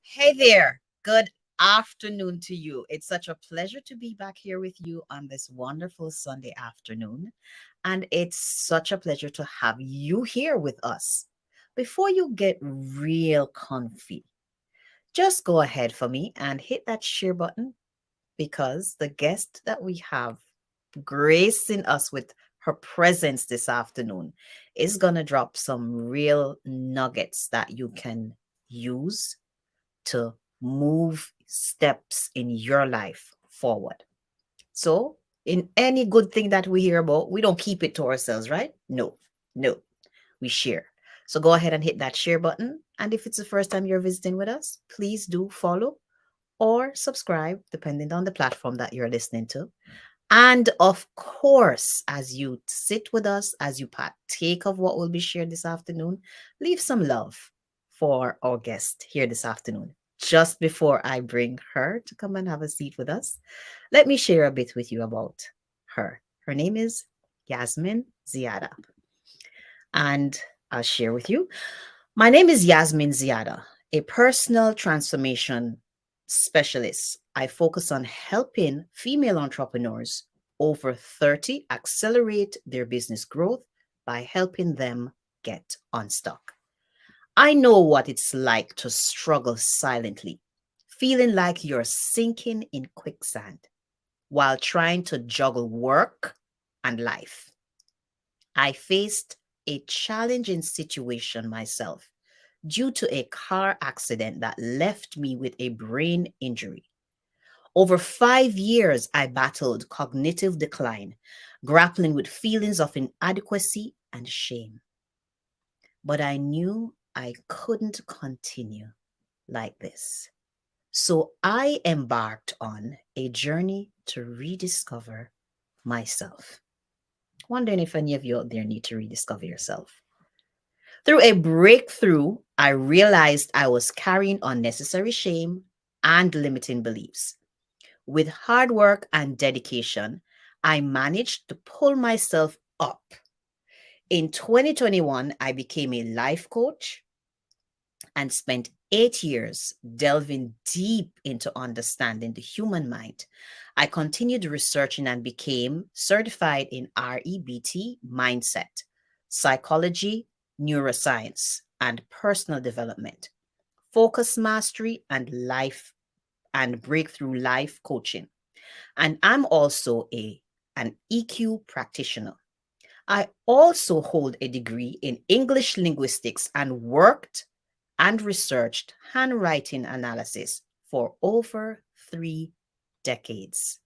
Hey there. Good afternoon to you. It's such a pleasure to be back here with you on this wonderful Sunday afternoon. And it's such a pleasure to have you here with us. Before you get real comfy, just go ahead for me and hit that share button because the guest that we have gracing us with her presence this afternoon is going to drop some real nuggets that you can use to move steps in your life forward. So, in any good thing that we hear about, we don't keep it to ourselves, right? No, no, we share. So, go ahead and hit that share button. And if it's the first time you're visiting with us, please do follow or subscribe, depending on the platform that you're listening to. And of course, as you sit with us, as you partake of what will be shared this afternoon, leave some love for our guest here this afternoon. Just before I bring her to come and have a seat with us, let me share a bit with you about her. Her name is Yasmin Ziada. And I'll share with you. My name is Yasmin Ziada, a personal transformation specialist. I focus on helping female entrepreneurs over 30 accelerate their business growth by helping them get unstuck. I know what it's like to struggle silently, feeling like you're sinking in quicksand while trying to juggle work and life. I faced a challenging situation myself due to a car accident that left me with a brain injury. Over 5 years, I battled cognitive decline, grappling with feelings of inadequacy and shame. But I knew I couldn't continue like this. So I embarked on a journey to rediscover myself. Wondering if any of you out there need to rediscover yourself. Through a breakthrough, I realized I was carrying unnecessary shame and limiting beliefs. With hard work and dedication, I managed to pull myself up. In 2021, I became a life coach and spent 8 years delving deep into understanding the human mind. I continued researching and became certified in REBT Mindset, psychology, neuroscience, and personal development, focus mastery, and life and breakthrough life coaching. And I'm also an EQ practitioner. I also hold a degree in English Linguistics and worked and researched handwriting analysis for over 3 decades.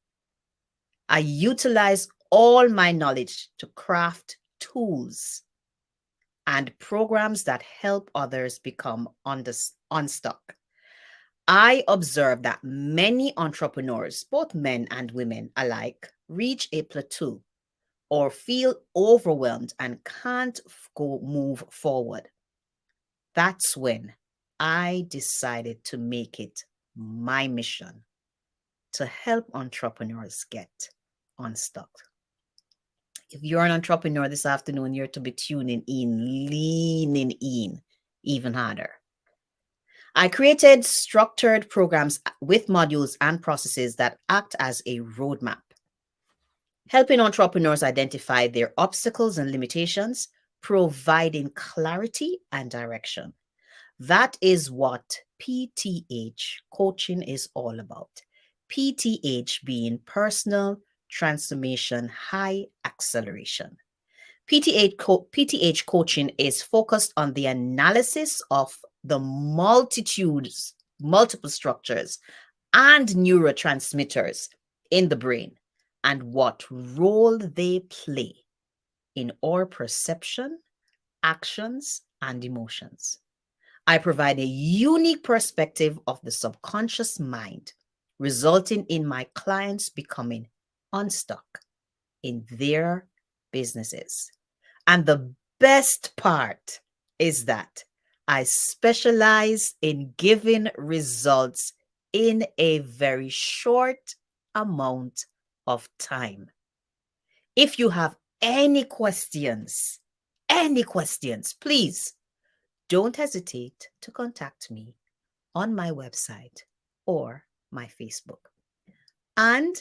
I utilize all my knowledge to craft tools and programs that help others become unstuck. I observe that many entrepreneurs, both men and women alike, reach a plateau or feel overwhelmed and can't move forward. That's when I decided to make it my mission to help entrepreneurs get unstuck. If you're an entrepreneur this afternoon, you're to be tuning in, leaning in even harder. I created structured programs with modules and processes that act as a roadmap, helping entrepreneurs identify their obstacles and limitations, providing clarity and direction. That is what PTH coaching is all about. PTH being personal transformation high acceleration. PTH coaching is focused on the analysis of the multiple structures and neurotransmitters in the brain and what role they play in our perception, actions, and emotions. I provide a unique perspective of the subconscious mind, resulting in my clients becoming unstuck in their businesses. And the best part is that I specialize in giving results in a very short amount of time. If you have any questions, please don't hesitate to contact me on my website or my Facebook. And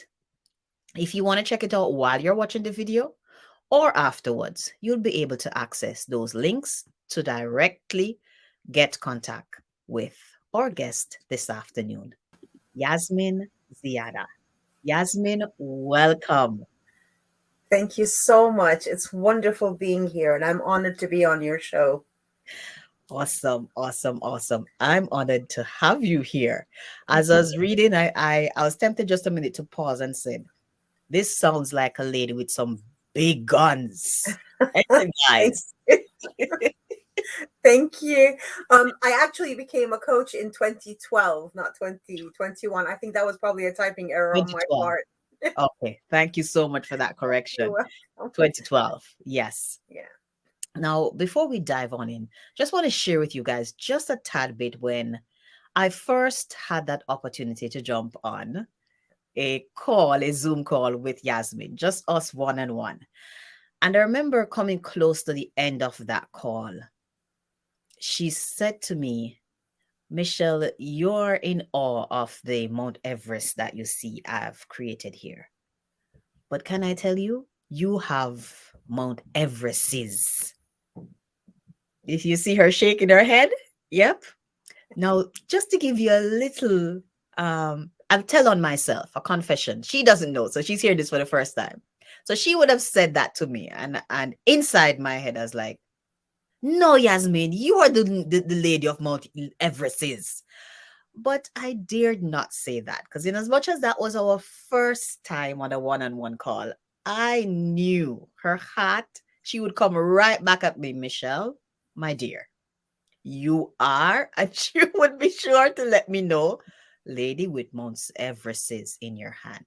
if you want to check it out while you're watching the video or afterwards, you'll be able to access those links to directly get contact with our guest this afternoon, Yasmin Ziada. Yasmin, welcome. Thank you so much. It's wonderful being here, and I'm honored to be on your show. Awesome, awesome, awesome. I'm honored to have you here. As I was reading, I was tempted just a minute to pause and said, this sounds like a lady with some big guns. Listen, Thank, guys. thank you. I actually became a coach in 2012, not 2021. I think that was probably a typing error on my 2012. part. Okay. Thank you so much for that You're correction. welcome. 2012. Yes. Yeah. Now, before we dive on in, just want to share with you guys just a tad bit when I first had that opportunity to jump on a Zoom call with Yasmin, just us one on one. And I remember coming close to the end of that call. She said to me, Michelle, you're in awe of the Mount Everest that you see I've created here. But can I tell you, you have Mount Everest's. If you see her shaking her head, yep. Now, just to give you a little, I'll tell on myself a confession. She doesn't know, so she's hearing this for the first time. So she would have said that to me, and inside my head, I was like, "No, Yasmin, you are the lady of Mount Everest's." But I dared not say that because, in as much as that was our first time on a one-on-one call, I knew her heart. She would come right back at me, Michelle, my dear. You are, and she would be sure to let me know, lady with Mount Everest's in your hand.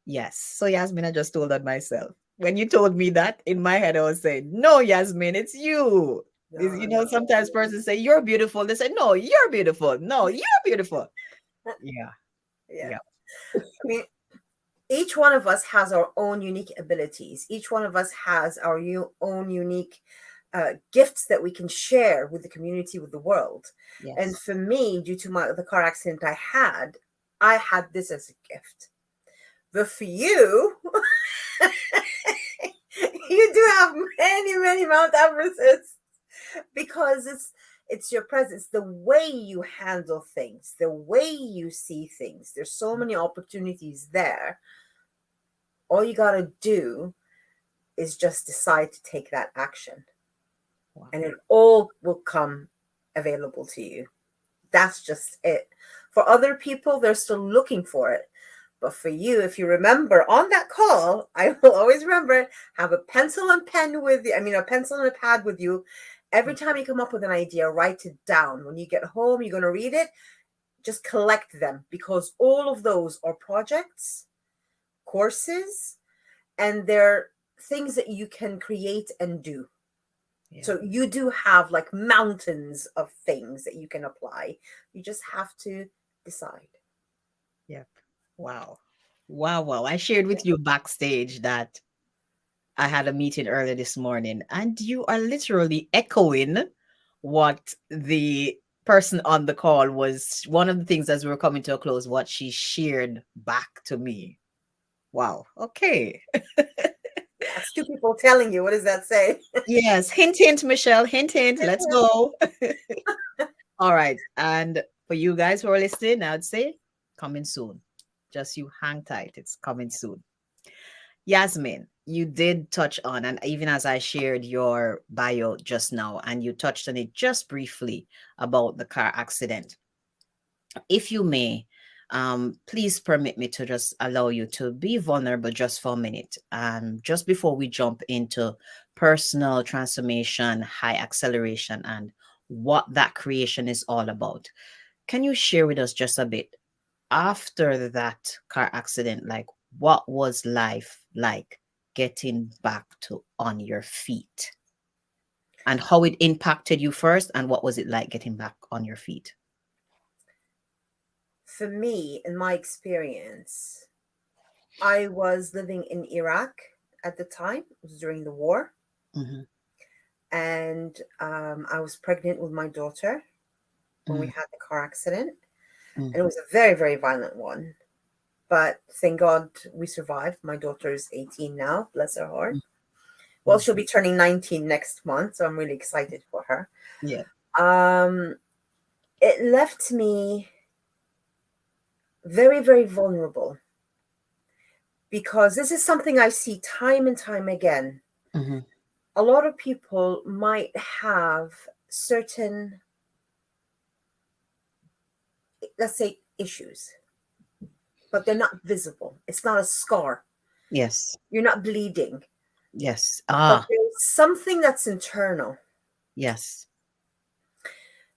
Yes. So Yasmin, I just told on myself. When you told me that, in my head, I was saying, no, Yasmin, it's you. No, no. Sometimes persons say, you're beautiful. They say, no, you're beautiful. No, you're beautiful. Yeah. Yeah. Yeah. I mean, each one of us has our own unique abilities. Each one of us has our own unique gifts that we can share with the community, with the world. And Yes. for me, due to the car accident I had this as a gift. But for you, you do have many, many Mount Everests because it's your presence, the way you handle things, the way you see things. There's so many opportunities there. All you got to do is just decide to take that action, Wow. and it all will come available to you. That's just it. For other people, they're still looking for it. But for you, if you remember on that call, I will always remember it, have a pencil and pen with you. I mean, a pencil and a pad with you. Every time you come up with an idea, write it down. When you get home, you're going to read it. Just collect them, because all of those are projects, courses, and they're things that you can create and do. Yeah. So you do have like mountains of things that you can apply. You just have to decide. Yep. Wow. Wow. Wow. I shared with you backstage that I had a meeting earlier this morning, and you are literally echoing what the person on the call was. One of the things as we were coming to a close, what she shared back to me. Wow. Okay. Yeah, it's two people telling you. What does that say? Yes. Hint, hint, Michelle. Hint, hint. Let's go. All right. And for you guys who are listening, I'd say coming soon. Just you hang tight. It's coming soon. Yasmin, you did touch on, and even as I shared your bio just now, and you touched on it just briefly about the car accident. If you may, please permit me to just allow you to be vulnerable just for a minute. Just before we jump into personal transformation, high acceleration, and what that creation is all about. Can you share with us just a bit after that car accident? Like, what was life like getting back to on your feet, and how it impacted you first, and what was it like getting back on your feet? For me, in my experience, I was living in Iraq at the time. It was during the war. Mm-hmm. And I was pregnant with my daughter. when we had the car accident. Mm. And it was a very, very violent one. But thank God we survived. My daughter is 18 now, bless her heart. Well, she'll be turning 19 next month, so I'm really excited for her. Yeah. It left me very, very vulnerable, because this is something I see time and time again. Mm-hmm. A lot of people might have certain, let's say, issues, but they're not visible. It's not a scar. Yes. You're not bleeding. Yes. But there's something that's internal. Yes.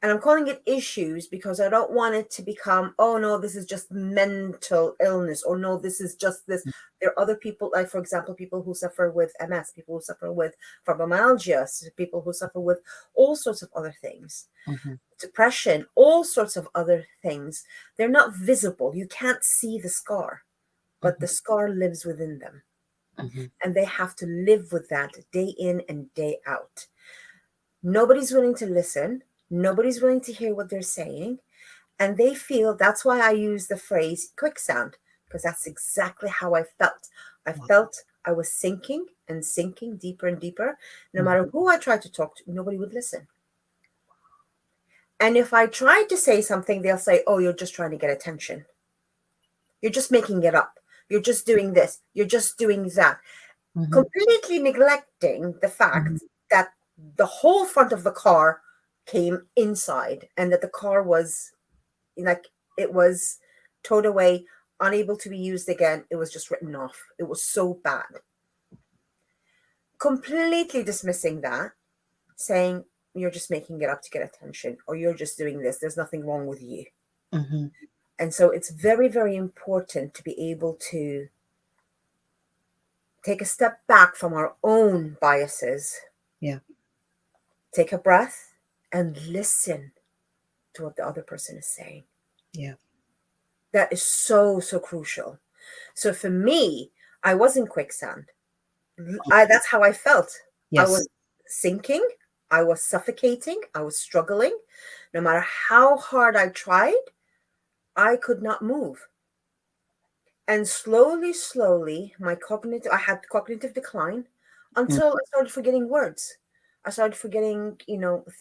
And I'm calling it issues because I don't want it to become, oh no, this is just mental illness, or no, this is just this. There are other people, like, for example, people who suffer with MS, people who suffer with fibromyalgia, people who suffer with all sorts of other things, depression, all sorts of other things. They're not visible. You can't see the scar, but the scar lives within them. And they have to live with that day in and day out. Nobody's willing to listen. Nobody's willing to hear what they're saying. And they feel, that's why I use the phrase quicksand, because that's exactly how I felt. I felt I was sinking and sinking deeper and deeper. No matter who I tried to talk to, nobody would listen. And if I tried to say something, they'll say, oh, you're just trying to get attention. You're just making it up. You're just doing this. You're just doing that. Completely neglecting the fact that the whole front of the car came inside, and that the car was like, it was towed away, unable to be used again. It was just written off. It was so bad. Completely dismissing that, saying you're just making it up to get attention, or you're just doing this. There's nothing wrong with you. And so it's very, very important to be able to take a step back from our own biases. Yeah. Take a breath and listen to what the other person is saying. Yeah. That is so, so crucial. So for me, I was in quicksand. That's how I felt. Yes. I was sinking. I was suffocating. I was struggling. No matter how hard I tried, I could not move. And slowly, slowly, I had cognitive decline until I started forgetting words. I started forgetting,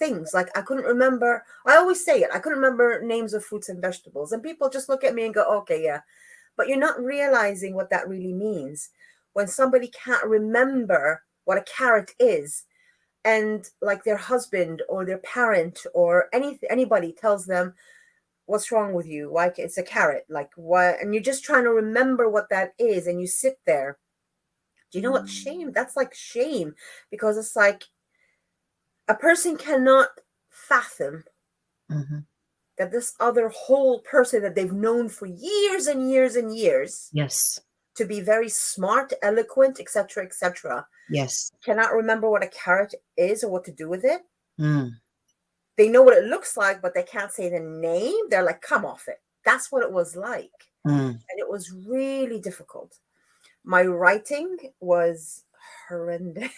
things. Like, I couldn't remember. I always say it. I couldn't remember names of fruits and vegetables. And people just look at me and go, okay, yeah. But you're not realizing what that really means. When somebody can't remember what a carrot is, and like their husband or their parent or anybody tells them, what's wrong with you? Like, it's a carrot. Like, what? And you're just trying to remember what that is. And you sit there. Do you know what shame? That's like shame, because it's like, a person cannot fathom that this other whole person that they've known for years and years and years, Yes. to be very smart, eloquent, etc., Yes. cannot remember what a carrot is or what to do with it. Mm. They know what it looks like, but they can't say the name. They're like, come off it. That's what it was like. And it was really difficult. My writing was horrendous.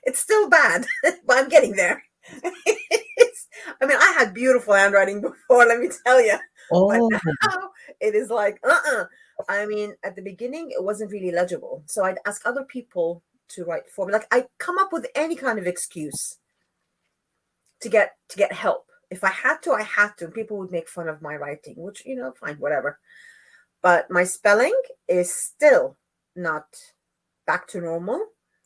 It's still bad, but I'm getting there. I had beautiful handwriting before, let me tell you. Oh. But now it is like, at the beginning, it wasn't really legible. So I'd ask other people to write for me. Like, I come up with any kind of excuse to get help. If I had to, I had to. People would make fun of my writing, which, fine, whatever. But my spelling is still not back to normal.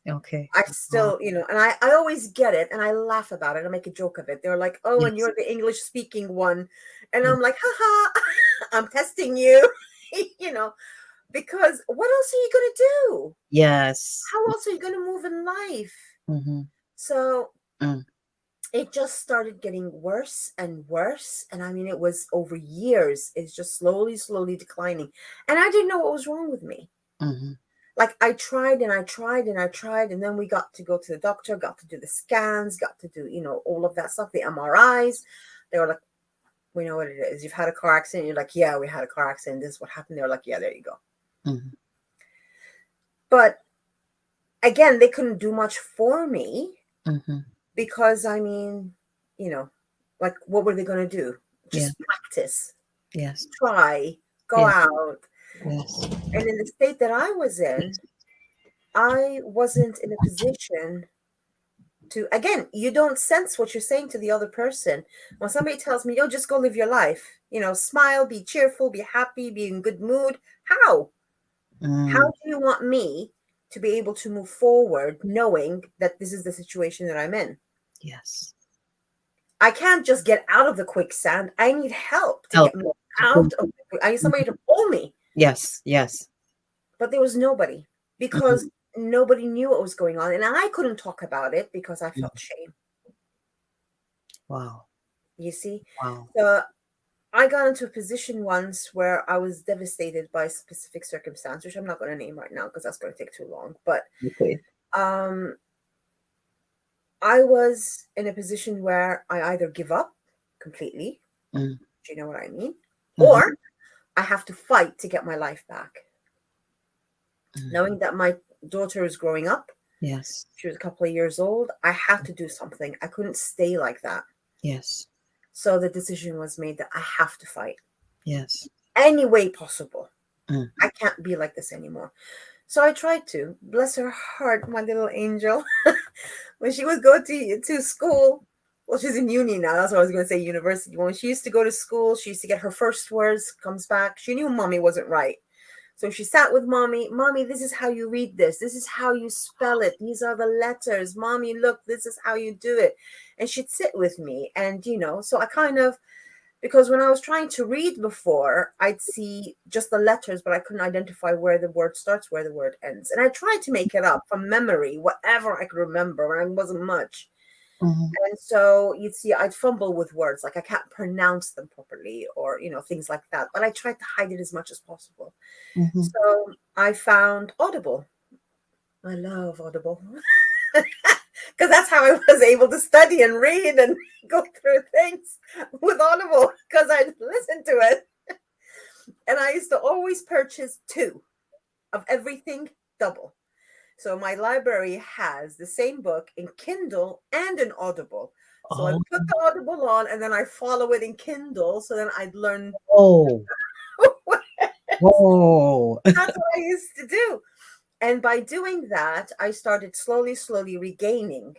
Okay. I still, and I always get it, and I laugh about it. I make a joke of it. They're like, oh, and you're the English speaking one. And I'm like, haha, I'm testing you, because what else are you going to do? Yes. How else are you going to move in life? So it just started getting worse and worse. And it was over years. It's just slowly, slowly declining. And I didn't know what was wrong with me. Like, I tried and I tried and I tried. And then we got to go to the doctor, got to do the scans, got to do, all of that stuff, the MRIs. They were like, we know what it is. You've had a car accident. You're like, yeah, we had a car accident. This is what happened. They were like, yeah, there you go. But again, they couldn't do much for me because, Like, what were they going to do? Just Yeah. practice, Yes. try, go Yes. out. Yes. And in the state that I was in, I wasn't in a position to, again, you don't sense what you're saying to the other person. When somebody tells me, yo, just go live your life, smile, be cheerful, be happy, be in good mood. How? How do you want me to be able to move forward knowing that this is the situation that I'm in? Yes. I can't just get out of the quicksand. I need help to Help. get me out of the, I need somebody to pull me. Yes. Yes. But there was nobody, because nobody knew what was going on. And I couldn't talk about it because I felt shame. Wow. You see? Wow. So I got into a position once where I was devastated by a specific circumstance, which I'm not going to name right now because that's going to take too long. But Okay. I was in a position where I either give up completely, Mm. do you know what I mean? Mhm. Or I have to fight to get my life back. Mm. Knowing that my daughter is growing up, Yes. she was a couple of years old, I had to do something. I couldn't stay like that. Yes. So the decision was made that I have to fight Yes. any way possible. Mm. I can't be like this anymore. So I tried to. Bless her heart, my little angel. When she would go to school, well, she's in uni now. That's what I was going to say, university. When she used to go to school, she used to get her first words, comes back. She knew mommy wasn't right. So she sat with mommy. Mommy, this is how you read this. This is how you spell it. These are the letters. Mommy, look, this is how you do it. And she'd sit with me. And, so I kind of, because when I was trying to read before, I'd see just the letters, but I couldn't identify where the word starts, where the word ends. And I tried to make it up from memory, whatever I could remember, and it wasn't much. Mhm. And so you'd see I'd fumble with words, like I can't pronounce them properly, or, things like that. But I tried to hide it as much as possible. Mhm. So I found Audible. I love Audible. Because that's how I was able to study and read and go through things with Audible, because I listened to it. And I used to always purchase 2 of everything double. So my library has the same book in Kindle and in Audible. So I Oh. put the Audible on and then I follow it in Kindle. So then I'd learn. Oh. Oh. That's what I used to do. And by doing that, I started slowly regaining,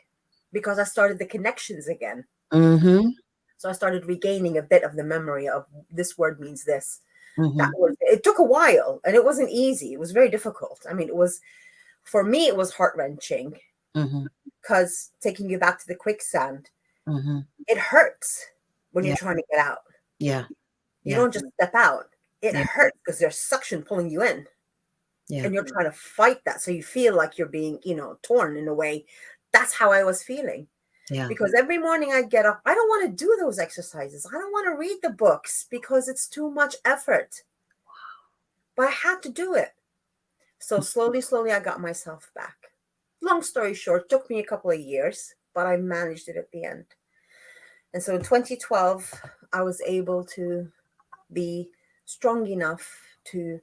because I started the connections again. Mm-hmm. So I started regaining a bit of the memory of this word means this. Mm-hmm. It took a while and it wasn't easy. It was very difficult. I mean, for me, it was heart-wrenching, Mm-hmm. because taking you back to the quicksand, Mm-hmm. it hurts when Yeah. you're trying to get out. Yeah. You Yeah. don't just step out. It Yeah. hurts because there's suction pulling you in. Yeah. And you're trying to fight that. So you feel like you're being, torn in a way. That's how I was feeling. Yeah. Because every morning I get up, I don't want to do those exercises. I don't want to read the books because it's too much effort. But I had to do it. So slowly, I got myself back. Long story short, took me a couple of years, but I managed it at the end. And so in 2012, I was able to be strong enough to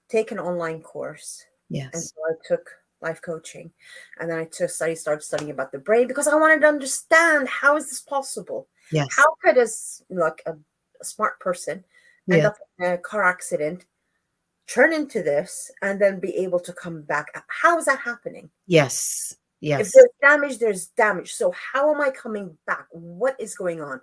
take an online course. And Yes. so I took life coaching, and then I started studying about the brain, because I wanted to understand, how is this possible? Yes. How could a smart person end Yes. up in a car accident, turn into this, and then be able to come back? How is that happening? Yes. If Yes. there's damage, there's damage. So how am I coming back? What is going on?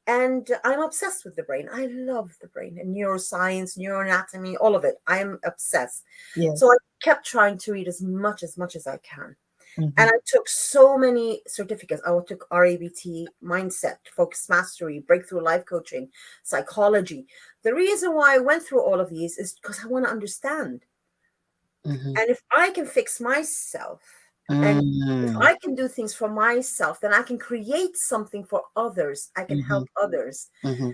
And I'm obsessed with the brain. I love the brain and neuroscience, neuroanatomy, all of it. I'm obsessed. Yes. So I kept trying to read as much as I can. Mm-hmm. And I took so many certificates. I took REBT Mindset, Focus Mastery, Breakthrough Life Coaching, Psychology. The reason why I went through all of these is because I want to understand. Mm-hmm. And if I can fix myself, and if I can do things for myself, then I can create something for others. I can help others. Mm-hmm.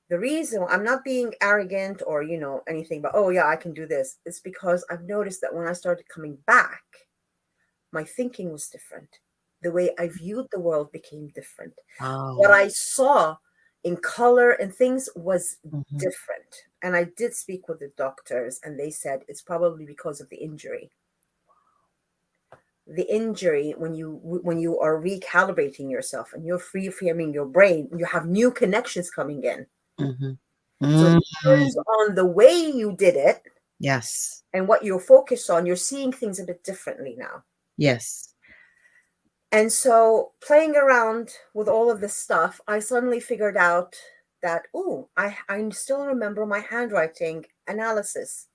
The reason I'm not being arrogant or, anything, but, oh yeah, I can do this. It's because I've noticed that when I started coming back, my thinking was different. The way I viewed the world became different. What I saw in color and things was different. And I did speak with the doctors, and they said it's probably because of the injury. the injury, when you are recalibrating yourself and you're free framing your brain, you have new connections coming in. So it depends on the way you did it. Yes. And what you're focused on, you're seeing things a bit differently now. Yes. And so playing around with all of this stuff, I suddenly figured out that, I still remember my handwriting analysis.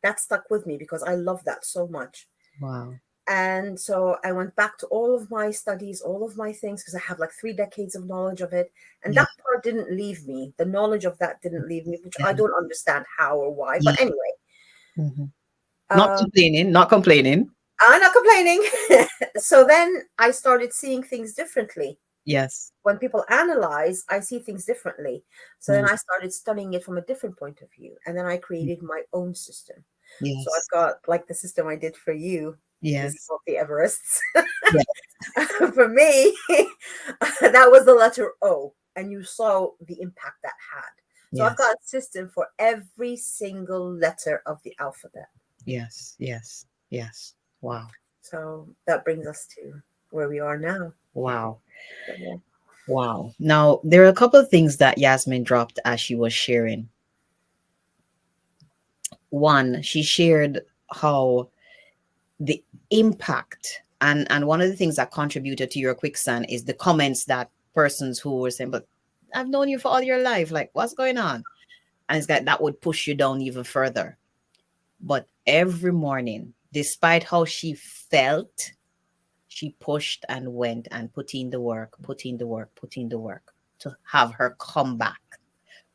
That stuck with me because I love that so much. Wow. And so I went back to all of my studies, all of my things, because I have like 3 decades of knowledge of it. And Yeah. that part didn't leave me. The knowledge of that didn't leave me, which Yeah. I don't understand how or why. Yeah. But anyway, Not complaining. Not complaining. I'm not complaining. So then I started seeing things differently. Yes. When people analyze, I see things differently. So then I started studying it from a different point of view. And then I created my own system. So Yes. I've got like the system I did for you. Is Yes. called the Everests. Yes. For me, that was the letter O. And you saw the impact that had. So I've Yes. got a system for every single letter of the alphabet. Yes. Yes. Yes. Wow. So that brings us to where we are now. Wow. So, yeah. Wow. Now, there are a couple of things that Yasmin dropped as she was sharing. One, she shared how the impact and one of the things that contributed to your quicksand is the comments that persons who were saying, but I've known you for all your life, like what's going on? And it's like that would push you down even further. But every morning, despite how she felt, she pushed and went and put in the work, put in the work, put in the work to have her come back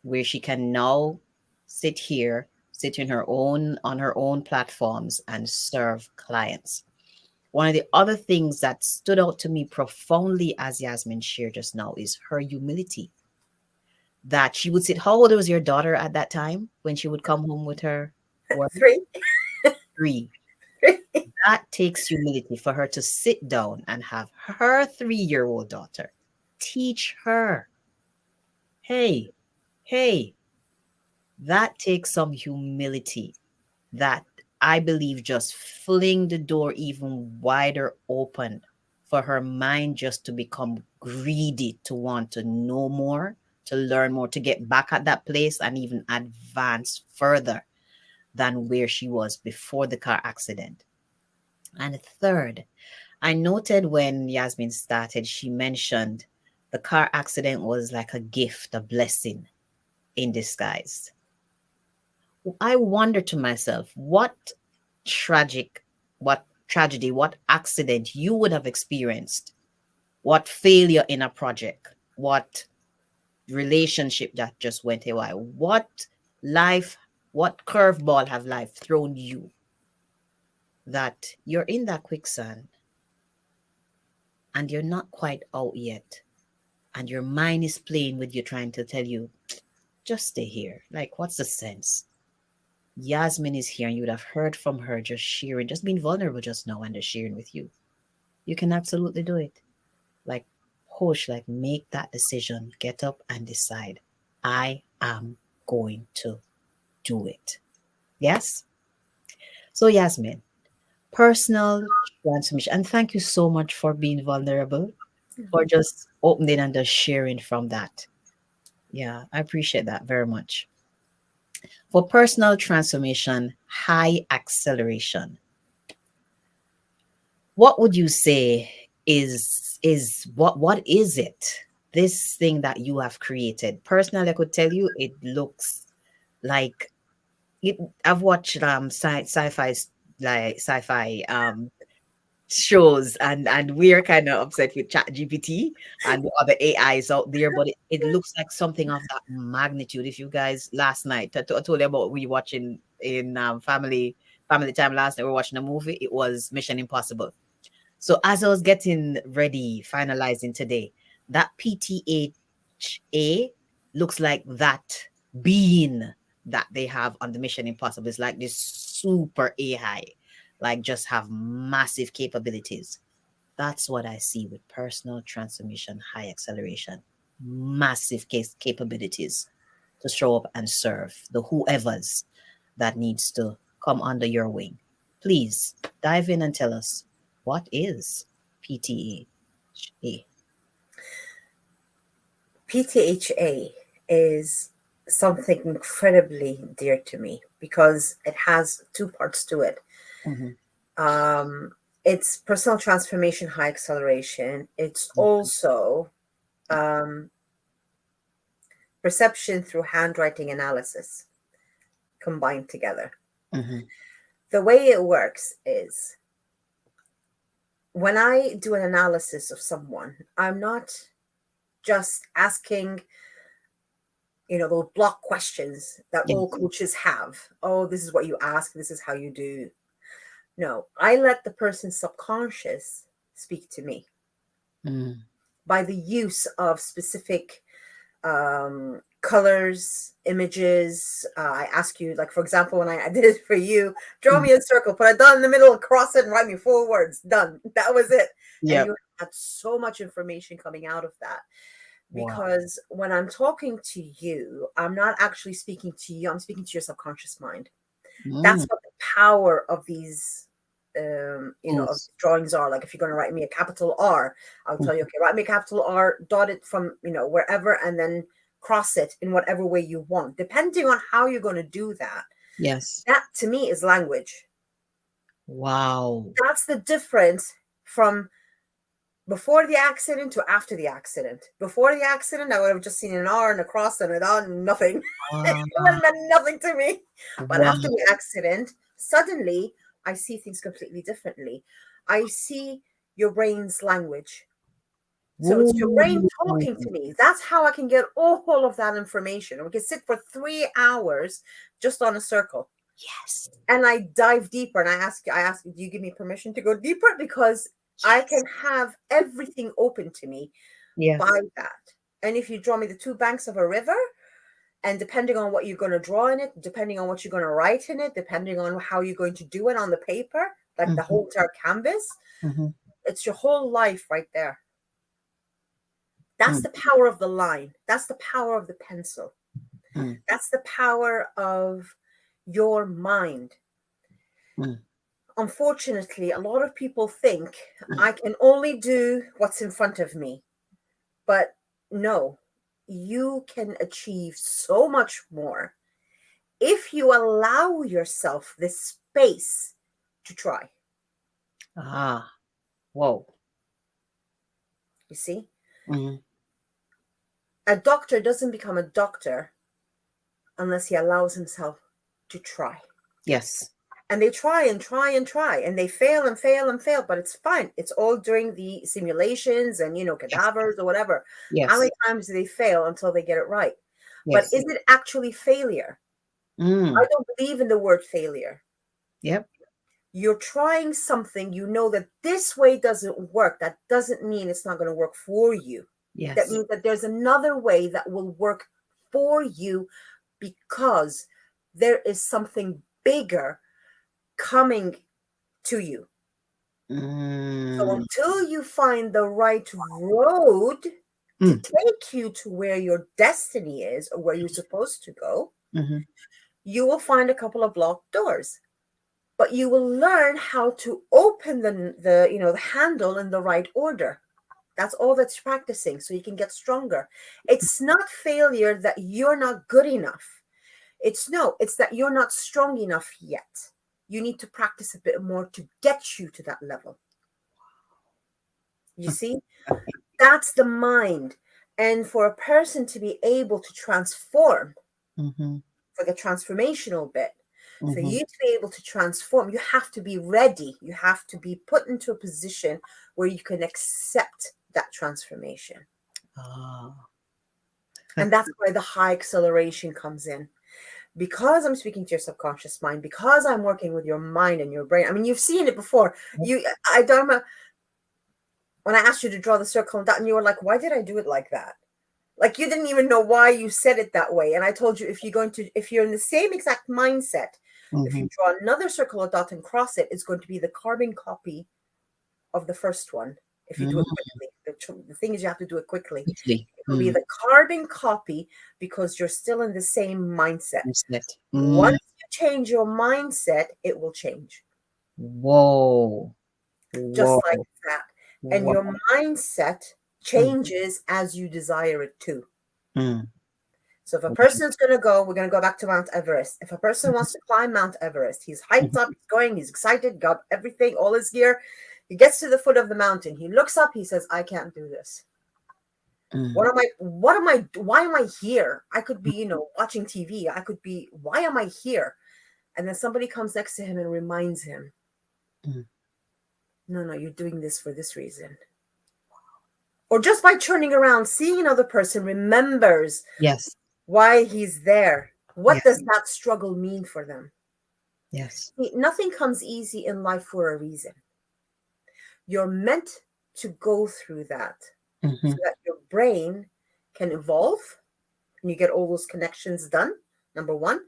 where she can now sit here, sit in her own on her own platforms and serve clients. One of the other things that stood out to me profoundly as Yasmin shared just now is her humility. That she would sit, how old was your daughter at that time when she would come home with her work? 3. 3. That takes humility for her to sit down and have her 3-year-old daughter teach her, hey, hey, that takes some humility that I believe just fling the door even wider open for her mind just to become greedy, to want to know more, to learn more, to get back at that place and even advance further than where she was before the car accident. And third, I noted when Yasmin started, she mentioned the car accident was like a gift, a blessing in disguise. I wonder to myself, what tragedy, what accident you would have experienced, what failure in a project, what relationship that just went away, what curveball have life thrown you that you're in that quicksand and you're not quite out yet. And your mind is playing with you, trying to tell you, just stay here. Like, what's the sense? Yasmin is here, and you would have heard from her just sharing, just being vulnerable just now and just sharing with you. You can absolutely do it. Like, push, like, make that decision. Get up and decide. I am going to do it. Yes? So, Yasmin, personal transformation. And thank you so much for being vulnerable, for just opening and just sharing from that. Yeah, I appreciate that very much. For personal transformation, high acceleration, what would you say is what is it? This thing that you have created. Personally, I could tell you it looks like it, I've watched sci-fi shows and we're kind of upset with chat gpt and the other ais out there, but it looks like something of that magnitude. If you guys last night I told you about we watching in family time last night, we were watching a movie. It was Mission Impossible. So as I was getting ready, finalizing today, that PTHA looks like that being that they have on the Mission Impossible. It's like this super AI, like just have massive capabilities. That's what I see with personal transformation, high acceleration, massive capabilities to show up and serve the whoever's that needs to come under your wing. Please dive in and tell us What is PTHA? PTHA is something incredibly dear to me because it has two parts to it. It's personal transformation, high acceleration. It's also perception through handwriting analysis combined together. The way it works is when I do an analysis of someone, I'm not just asking, those block questions that all coaches have. Oh, this is what you ask. This is how you do. No, I let the person's subconscious speak to me by the use of specific colors, images. I ask you, like, for example, when I did it for you, draw me a circle, put a dot in the middle, cross it, and write me 4 words. Done. That was it. And you had so much information coming out of that. Because when I'm talking to you, I'm not actually speaking to you. I'm speaking to your subconscious mind. That's what the power of these, of drawings are. Like if you're going to write me a capital R, I'll tell you, okay, write me a capital R, dot it from, wherever, and then cross it in whatever way you want, depending on how you're going to do that. Yes. That to me is language. Wow. That's the difference from before the accident to after the accident. Before the accident, I would have just seen an R and a cross and a dot and nothing. It would have meant nothing to me. But after the accident, suddenly I see things completely differently. I see your brain's language. So it's your brain talking to me. That's how I can get all of that information. We can sit for 3 hours just on a circle. Yes. And I dive deeper and I ask you, do you give me permission to go deeper? Because I can have everything open to me by that. And if you draw me the 2 banks of a river, and depending on what you're going to draw in it, depending on what you're going to write in it, depending on how you're going to do it on the paper, like the whole entire canvas, it's your whole life right there. That's the power of the line. That's the power of the pencil. That's the power of your mind. Unfortunately, a lot of people think I can only do what's in front of me. But no, you can achieve so much more if you allow yourself this space to try. Whoa. You see? A doctor doesn't become a doctor unless he allows himself to try. Yes. And they try and try and try, and they fail and fail and fail, but it's fine. It's all during the simulations and, cadavers or whatever. Yes. How many times do they fail until they get it right? But is it actually failure? I don't believe in the word failure. Yep. You're trying something, that this way doesn't work. That doesn't mean it's not going to work for you. Yes. That means that there's another way that will work for you because there is something bigger coming to you. So until you find the right road to take you to where your destiny is or where you're supposed to go, you will find a couple of blocked doors. But you will learn how to open the handle in the right order. That's all that's practicing, so you can get stronger. It's not failure that you're not good enough. It's that you're not strong enough yet. You need to practice a bit more to get you to that level. You see? That's the mind. And for a person to be able to transform, for the transformational bit, for you to be able to transform, you have to be ready. You have to be put into a position where you can accept that transformation. And that's where the high acceleration comes in. Because I'm speaking to your subconscious mind, because I'm working with your mind and your brain. I mean, you've seen it before. When I asked you to draw the circle and dot, and you were like, why did I do it like that? Like you didn't even know why you said it that way. And I told you, if you're in the same exact mindset, if you draw another circle or dot and cross it, it's going to be the carbon copy of the first one. If you do it quickly, the thing is you have to do it quickly. It will be the carbon copy because you're still in the same mindset. Once you change your mindset, it will change. Whoa. just Whoa. like that. And Wow. your mindset changes as you desire it to. Mm. So if a person's going to go, we're going to go back to Mount Everest. If a person wants to climb Mount Everest, he's hyped up, he's going, he's excited, got everything, all his gear. He gets to the foot of the mountain. He looks up, he says, I can't do this. Mm. Why am I here? I could be, watching TV. Why am I here? And then somebody comes next to him and reminds him, no, you're doing this for this reason. Or just by turning around, seeing another person remembers Yes. why he's there. What Yes. does that struggle mean for them? Yes. See, nothing comes easy in life for a reason. You're meant to go through that so that your brain can evolve and you get all those connections done, number one.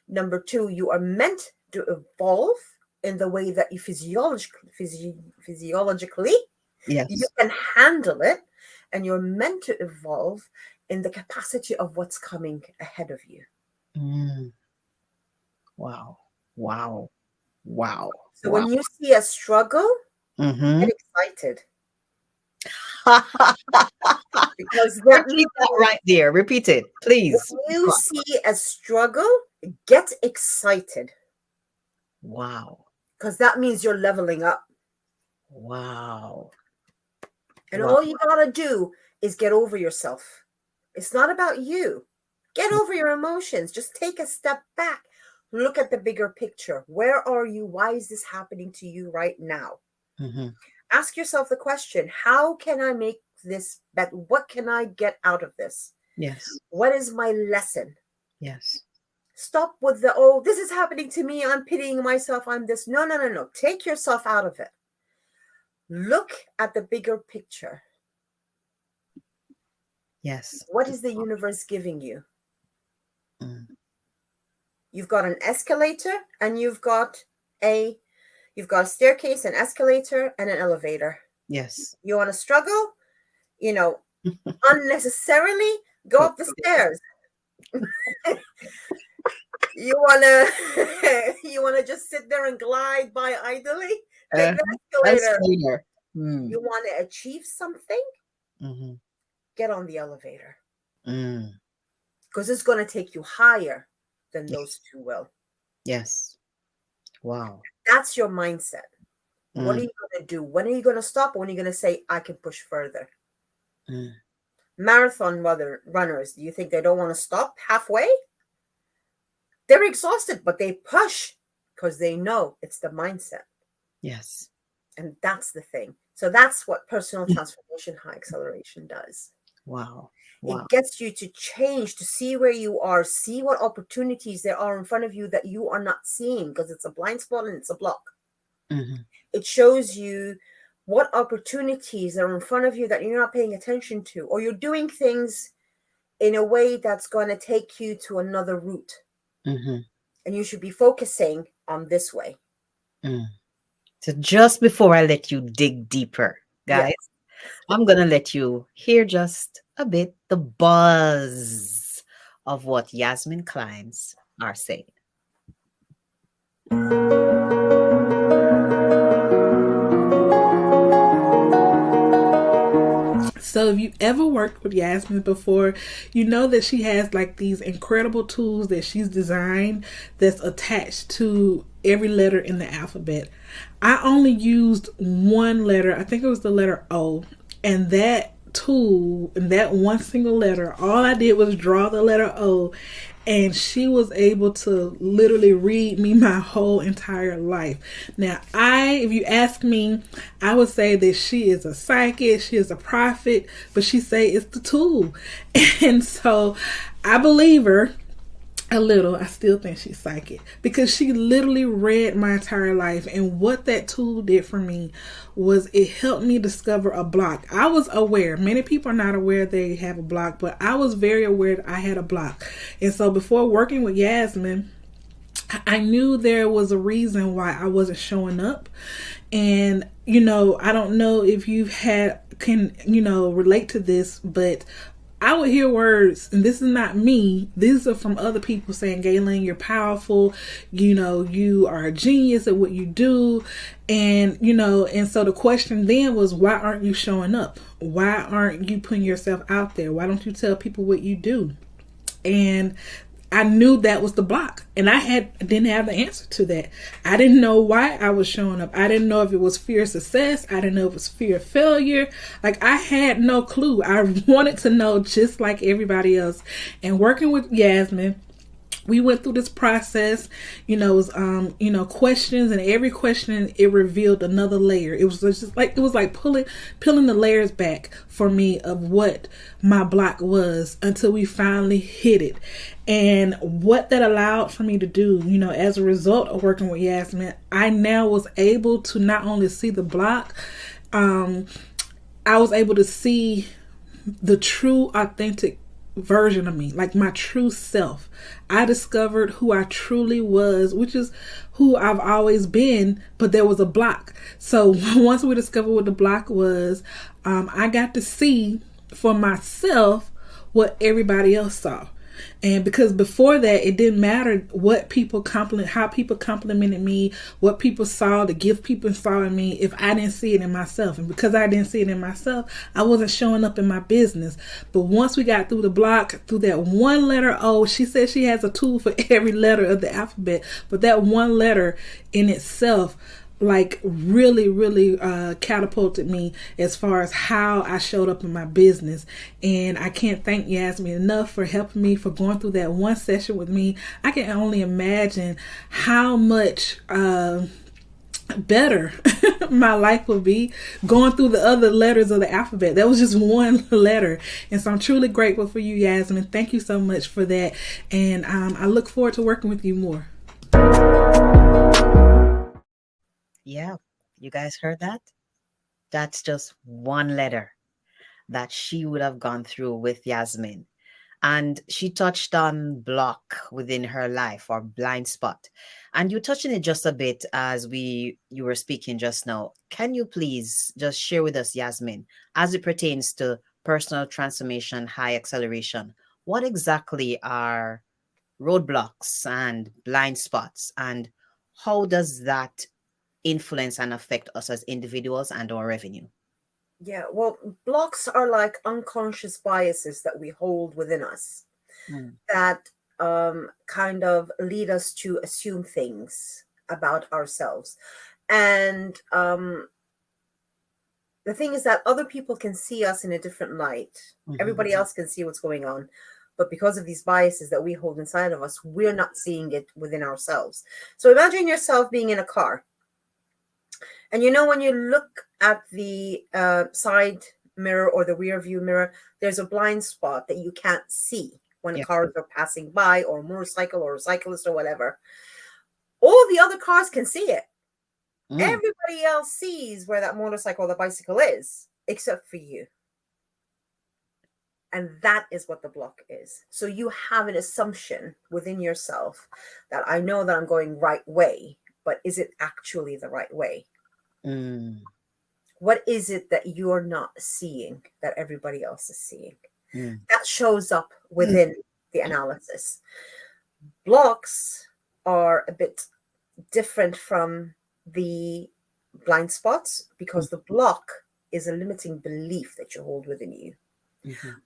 Number two, you are meant to evolve in the way that you physiologically Yes. you can handle it, and you're meant to evolve in the capacity of what's coming ahead of you. Wow. Wow. Wow. So when you see a struggle, get excited. Because repeat that right there. Repeat it, please. When you see a struggle, get excited. Wow. Because that means you're leveling up. Wow. And all you gotta do is get over yourself. It's not about you. Get over your emotions. Just take a step back. Look at the bigger picture. Where are you? Why is this happening to you right now? Ask yourself the question, how can I make this better? What can I get out of this? Yes. What is my lesson? Yes. Stop with this is happening to me. I'm pitying myself. I'm this. No. Take yourself out of it. Look at the bigger picture. Yes. What is the universe giving you? You've got an escalator and you've got a staircase, an escalator, and an elevator. Yes. You want to struggle, unnecessarily, go up the stairs. You wanna just sit there and glide by idly? Take the escalator. You want to achieve something? Get on the elevator. Because it's going to take you higher than those two will. Yes. Wow. That's your mindset. What are you going to do? When are you going to stop? When are you going to say, I can push further? Marathon runners, do you think they don't want to stop halfway? They're exhausted, but they push because they know it's the mindset. Yes. And that's the thing. So that's what personal transformation high acceleration does. Wow. It gets you to change, to see where you are, see what opportunities there are in front of you that you are not seeing, because it's a blind spot and it's a block. It shows you what opportunities are in front of you that you're not paying attention to, or you're doing things in a way that's going to take you to another route. And you should be focusing on this way. So just before I let you dig deeper, guys, I'm going to let you hear just a bit the buzz of what Yasmin clients are saying. So if you ever worked with Yasmin before, you know that she has like these incredible tools that she's designed that's attached to every letter in the alphabet. I only used one letter. I think it was the letter O. And that tool, and that one single letter, all I did was draw the letter O. And she was able to literally read me my whole entire life. Now, if you ask me, I would say that she is a psychic, she is a prophet, but she say it's the tool. And so I believe her a little. I still think she's psychic because she literally read my entire life. And what that tool did for me was it helped me discover a block. I was aware. Many people are not aware they have a block, but I was very aware that I had a block. And so before working with Yasmin, I knew there was a reason why I wasn't showing up. And, I don't know if can relate to this, but I would hear words, and this is not me, these are from other people saying, Galen, you're powerful, you know, you are a genius at what you do. And, you know, and so the question then was, why aren't you showing up? Why aren't you putting yourself out there? Why don't you tell people what you do? And I knew that was the block, and I didn't have the answer to that. I didn't know why I was showing up. I didn't know if it was fear of success. I didn't know if it was fear of failure. Like, I had no clue. I wanted to know just like everybody else. And working with Yasmin, we went through this process, you know, it was, questions, and every question, it revealed another layer. It was just like, it was like peeling the layers back for me of what my block was until we finally hit it. And what that allowed for me to do, you know, as a result of working with Yasmin, I now was able to not only see the block, I was able to see the true, authentic version of me, like my true self. I discovered who I truly was, which is who I've always been, but there was a block. So once we discovered what the block was, I got to see for myself what everybody else saw. And because before that, it didn't matter what people how people complimented me, what people saw, the gift people saw in me, if I didn't see it in myself. And because I didn't see it in myself, I wasn't showing up in my business. But once we got through the block, through that one letter O, she said she has a tool for every letter of the alphabet, but that one letter in itself, like, really catapulted me as far as how I showed up in my business. And I can't thank Yasmin enough for helping me, for going through that one session with me. I can only imagine how much better my life will be going through the other letters of the alphabet. That was just one letter. And so I'm truly grateful for you, Yasmin. Thank you so much for that. And I look forward to working with you more. Yeah, you guys heard that? That's just one letter that she would have gone through with Yasmin. And she touched on block within her life, or blind spot. And you touched on it just a bit as you were speaking just now. Can you please just share with us, Yasmin, as it pertains to personal transformation, high acceleration, what exactly are roadblocks and blind spots, and how does that influence and affect us as individuals and our revenue? Yeah, well, blocks are like unconscious biases that we hold within us that kind of lead us to assume things about ourselves. And the thing is that other people can see us in a different light. Everybody else can see what's going on. But because of these biases that we hold inside of us, we're not seeing it within ourselves. So imagine yourself being in a car. And you know, when you look at the side mirror or the rear view mirror, there's a blind spot that you can't see when cars are passing by, or a motorcycle or a cyclist or whatever. All the other cars can see it. Everybody else sees where that motorcycle or the bicycle is, except for you. And that is what the block is. So you have an assumption within yourself that I know that I'm going right way, but is it actually the right way? What is it that you're not seeing that everybody else is seeing? That shows up within the analysis. Blocks are a bit different from the blind spots because the block is a limiting belief that you hold within you.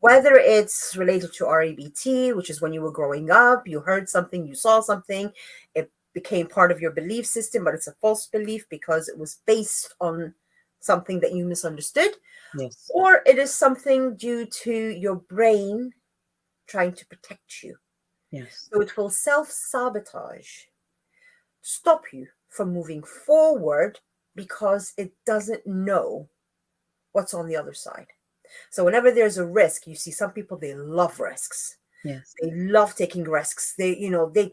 Whether it's related to REBT, which is when you were growing up, you heard something, you saw something, it became part of your belief system, but it's a false belief because it was based on something that you misunderstood. Yes. Or it is something due to your brain trying to protect you. Yes. So it will self-sabotage, stop you from moving forward because it doesn't know what's on the other side. So whenever there's a risk, you see some people, they love risks. Yes. They love taking risks. They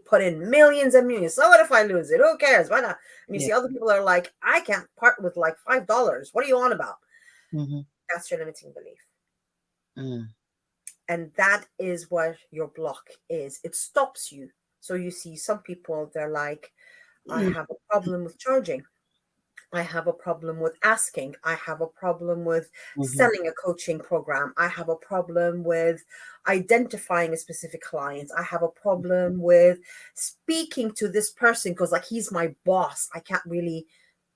put in millions and millions. So what if I lose it? Who cares? Why not? And you see other people are like, I can't part with like $5. What are you on about? That's your limiting belief. And that is what your block is. It stops you. So you see some people, they're like, I have a problem with charging. I have a problem with asking. I have a problem with selling a coaching program. I have a problem with identifying a specific client. I have a problem with speaking to this person because, like, he's my boss. I can't really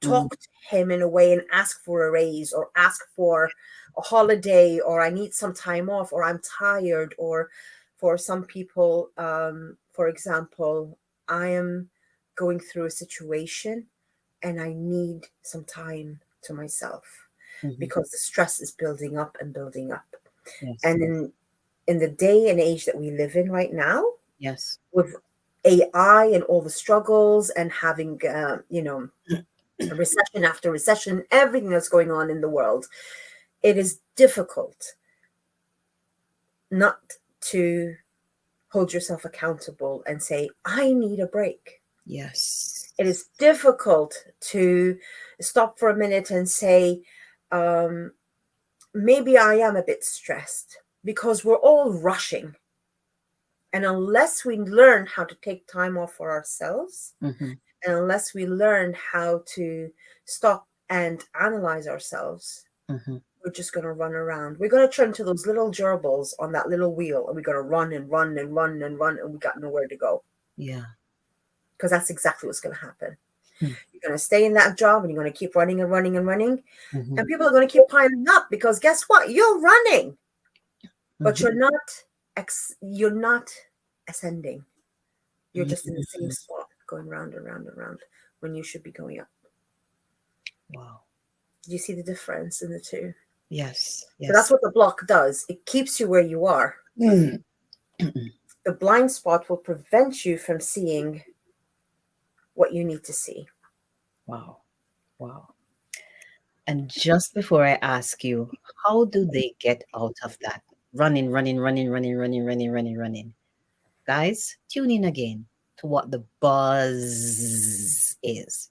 talk to him in a way and ask for a raise or ask for a holiday, or I need some time off, or I'm tired. Or for some people, for example, I am going through a situation and I need some time to myself because the stress is building up and building up. Yes. And in the day and age that we live in right now, Yes. with AI and all the struggles and having, recession after recession, everything that's going on in the world, it is difficult not to hold yourself accountable and say, I need a break. Yes. It is difficult to stop for a minute and say, maybe I am a bit stressed, because we're all rushing. And unless we learn how to take time off for ourselves, and unless we learn how to stop and analyze ourselves, we're just going to run around. We're going to turn to those little gerbils on that little wheel, and we're going to run and run and run and run, and we got nowhere to go. Yeah. Because that's exactly what's going to happen. You're going to stay in that job and you're going to keep running and running and running. And people are going to keep piling up, because guess what? You're running, but you're not ascending. You're just in the same spot, going round and round and round, when you should be going up. Wow. Do you see the difference in the two? Yes. Yes. So that's what the block does. It keeps you where you are. The blind spot will prevent you from seeing what you need to see. Wow. Wow. And just before I ask you, how do they get out of that? Running. Guys, tune in again to what the buzz is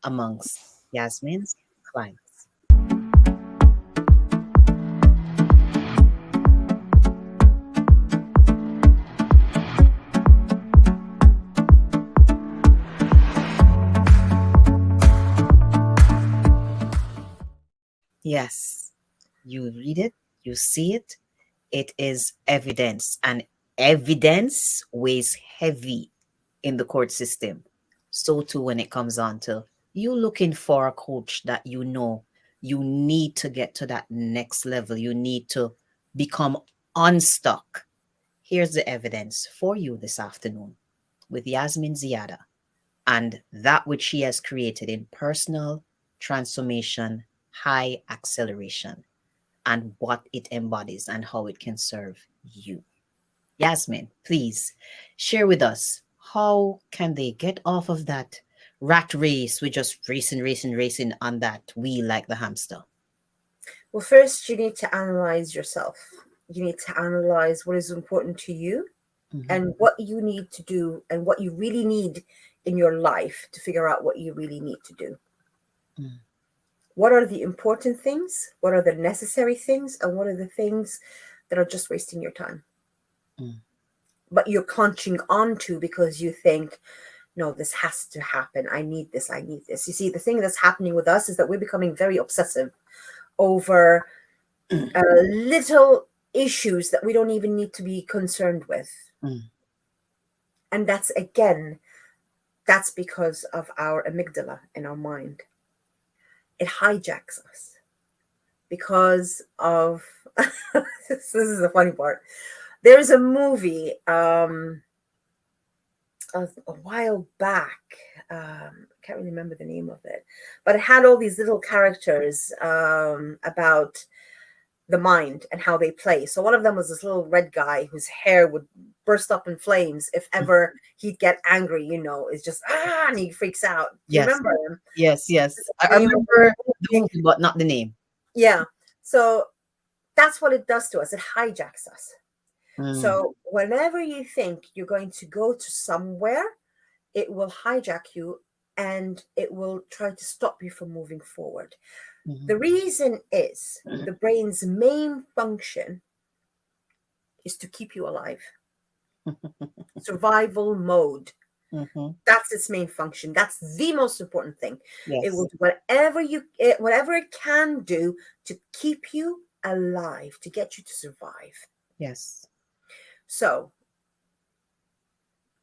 amongst Yasmin's clients. Yes, you read it, you see it, it is evidence, and evidence weighs heavy in the court system. So too when it comes on to you looking for a coach that you know you need to get to that next level, you need to become unstuck. Here's the evidence for you this afternoon with Yasmin Ziada and that which she has created in personal transformation, high acceleration, and what it embodies and how it can serve you. Yasmin, please share with us, how can they get off of that rat race? We're just racing on that wheel like the hamster. Well, first, you need to analyze yourself. You need to analyze what is important to you and what you need to do and what you really need in your life to figure out what you really need to do. What are the important things? What are the necessary things? And what are the things that are just wasting your time? But you're clutching onto because you think, no, this has to happen. I need this. You see, the thing that's happening with us is that we're becoming very obsessive over little issues that we don't even need to be concerned with. And that's because of our amygdala in our mind. It hijacks us because of, this is the funny part. There's a movie a while back, I can't really remember the name of it, but it had all these little characters about the mind and how they play. So one of them was this little red guy whose hair would burst up in flames if ever he'd get angry, it's just, and he freaks out. Do you remember him? Yes. I remember the movie, but not the name. Yeah. So that's what it does to us. It hijacks us. So whenever you think you're going to go to somewhere, it will hijack you and it will try to stop you from moving forward. The reason is the brain's main function is to keep you alive. Survival mode. Mm-hmm. That's its main function. That's the most important thing. It Yes. will do whatever it can do to keep you alive, to get you to survive. Yes. So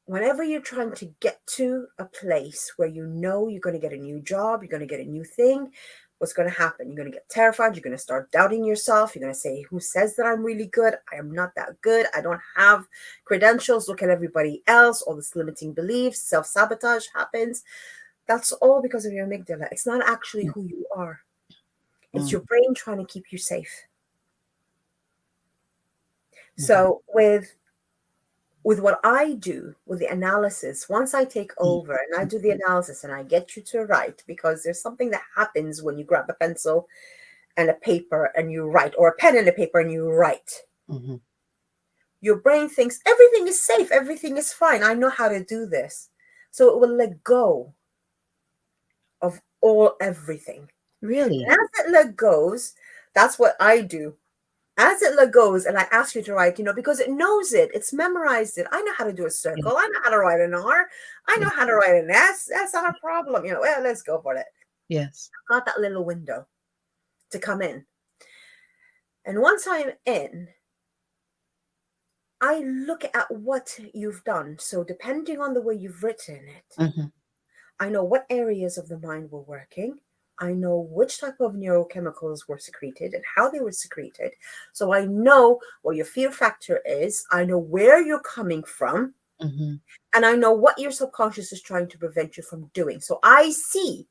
whenever you're trying to get to a place where you know you're going to get a new job, you're going to get a new thing, what's going to happen? You're going to get terrified. You're going to start doubting yourself. You're going to say, who says that I'm really good? I am not that good. I don't have credentials. Look at everybody else. All this limiting beliefs, self-sabotage happens. That's all because of your amygdala. It's not actually who you are. It's your brain trying to keep you safe. So with what I do with the analysis, once I take over and I do the analysis and I get you to write, because there's something that happens when you grab a pencil and a paper and you write, or a pen and a paper and you write. Mm-hmm. Your brain thinks everything is safe, everything is fine. I know how to do this. So it will let go of everything. Really? And as it let goes, that's what I do. As it let goes, and I ask you to write, because it knows it. It's memorized it. I know how to do a circle. Yeah. I know how to write an R. I know how to write an S. That's not a problem. Well, let's go for it. Yes. I've got that little window to come in. And once I'm in, I look at what you've done. So depending on the way you've written it, Mm-hmm. I know what areas of the mind were working. I know which type of neurochemicals were secreted and how they were secreted. So I know what your fear factor is. I know where you're coming from. Mm-hmm. And I know what your subconscious is trying to prevent you from doing. So I see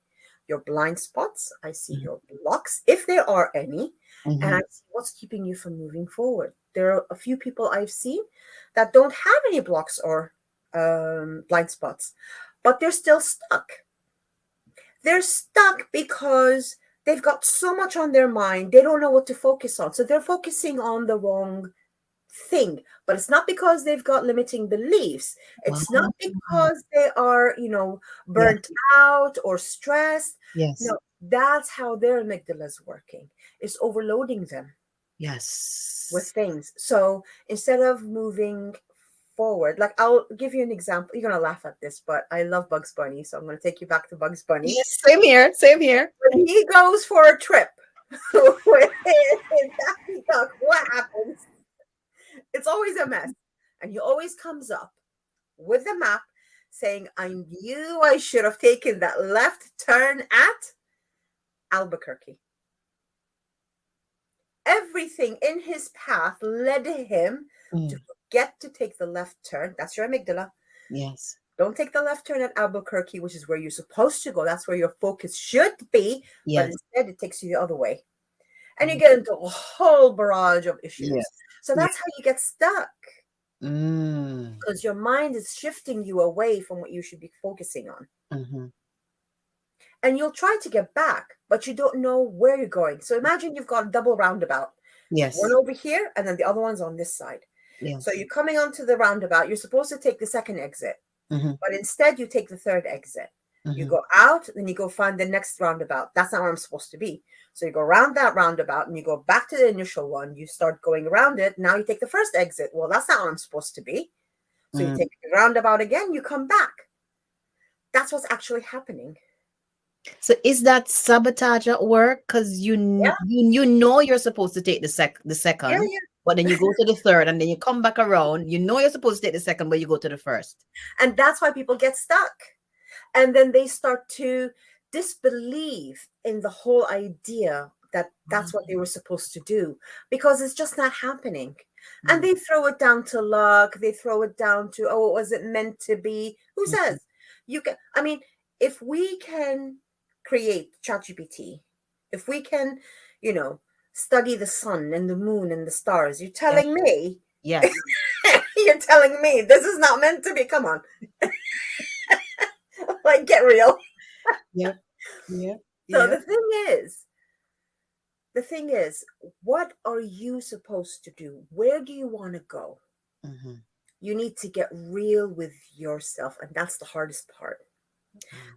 your blind spots. I see your blocks, if there are any. Mm-hmm. And I see what's keeping you from moving forward. There are a few people I've seen that don't have any blocks or blind spots, but they're still stuck. They're stuck because they've got so much on their mind. They don't know what to focus on. So they're focusing on the wrong thing. But it's not because they've got limiting beliefs. It's Wow. not because they are, burnt out or stressed. Yes. No, that's how their amygdala is working. It's overloading them Yes. with things. So instead of moving forward, like I'll give you an example. You're gonna laugh at this, but I love Bugs Bunny, so I'm gonna take you back to Bugs Bunny. Yes, same here. Same here. When he goes for a trip with Daffy Duck, what happens? It's always a mess, and he always comes up with the map saying, "I knew I should have taken that left turn at Albuquerque." Everything in his path led him to forget to take the left turn. That's your amygdala. Yes. Don't take the left turn at Albuquerque, which is where you're supposed to go. That's where your focus should be. Yes. But instead, it takes you the other way. And you get into a whole barrage of issues. Yes. So that's how you get stuck. Mm. Because your mind is shifting you away from what you should be focusing on. Mm-hmm. And you'll try to get back, but you don't know where you're going. So imagine you've got a double roundabout. Yes. One over here, and then the other one's on this side. Yes. So you're coming onto the roundabout. You're supposed to take the second exit. Mm-hmm. But instead, you take the third exit. Mm-hmm. You go out, then you go find the next roundabout. That's not where I'm supposed to be. So you go around that roundabout and you go back to the initial one. You start going around it. Now you take the first exit. Well, that's not where I'm supposed to be. So you take the roundabout again, you come back. That's what's actually happening. So is that sabotage at work? Because you know you're supposed to take the second, but then you go to the third and then you come back around. You know you're supposed to take the second, but you go to the first. And that's why people get stuck. And then they start to disbelieve in the whole idea that that's what they were supposed to do, because it's just not happening. And they throw it down to luck. They throw it down to, oh, was it meant to be? Who says? You can, I mean, if we can create ChatGPT, if we can, study the sun and the moon and the stars, you're telling me, yes, you're telling me this is not meant to be. Come on. Like, get real. Yeah. So the thing is, what are you supposed to do? Where do you want to go? Mm-hmm. You need to get real with yourself. And that's the hardest part.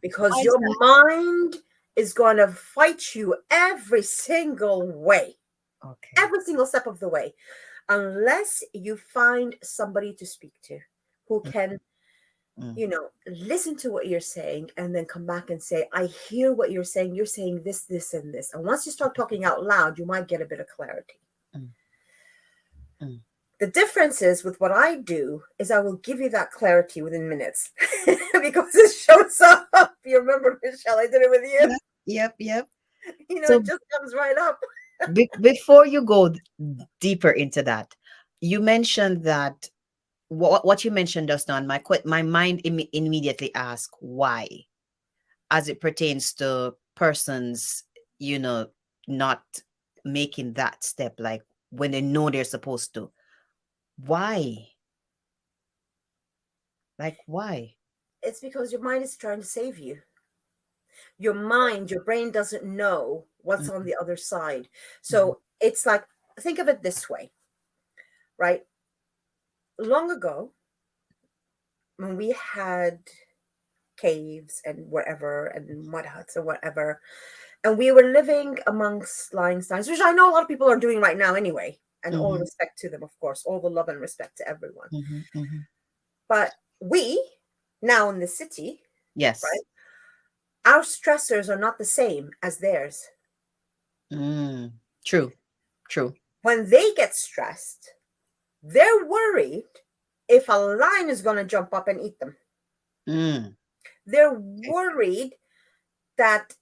Because your mind is going to fight you every single way. Okay. Every single step of the way. Unless you find somebody to speak to who can you know, listen to what you're saying and then come back and say, I hear what you're saying. You're saying this, this, and this. And once you start talking out loud, you might get a bit of clarity. Mm. Mm. The difference is with what I do is I will give you that clarity within minutes because it shows up. You remember, Michelle, I did it with you. Yep. You know, So it just comes right up. before you go deeper into that, you mentioned that what you mentioned just now, and my mind immediately asked why, as it pertains to persons, you know, not making that step, like when they know they're supposed to. Why? Like why? It's because your mind is trying to save you. Your mind, your brain doesn't know what's on Mhm, the other side. mhm, So it's like, think of it this way, right? Long ago, when we had caves and whatever, and mud huts or whatever, and we were living amongst limesteins, which I know a lot of people are doing right now anyway, and all mhm, respect to them, of course, all the love and respect to everyone. mhm, mhm. But we, now in the city, Yes. right, our stressors are not the same as theirs. Mm, true. True. When they get stressed, they're worried if a lion is going to jump up and eat them. Mm. They're Okay. worried that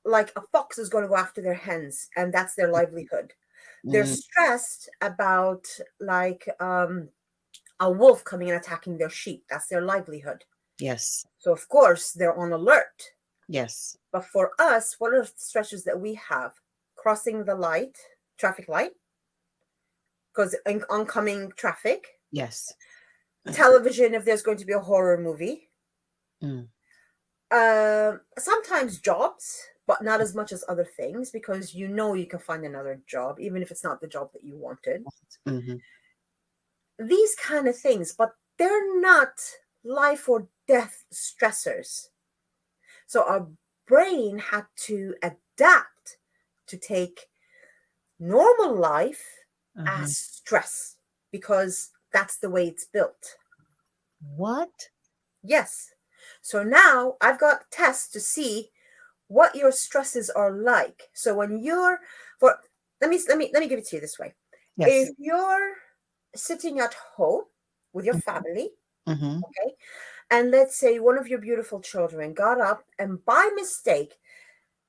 like a fox is going to go after their hens and that's their livelihood. They're Mm. stressed about like a wolf coming and attacking their sheep. That's their livelihood. Yes. So of course they're on alert. Yes. But for us, what are the stresses that we have? Crossing the light, traffic light, because oncoming traffic, Yes. television if there's going to be a horror movie, Mm. sometimes jobs, but not as much as other things because you know you can find another job, even if it's not the job that you wanted. Mhm. These kind of things, but they're not life or death stressors. So our brain had to adapt to take normal life Mhm. as stress because that's the way it's built. What? Yes. So now I've got tests to see what your stresses are like. So when you're for let me give it to you this way. Yes. If you're sitting at home with your family, Mhm. okay, and let's say one of your beautiful children got up and by mistake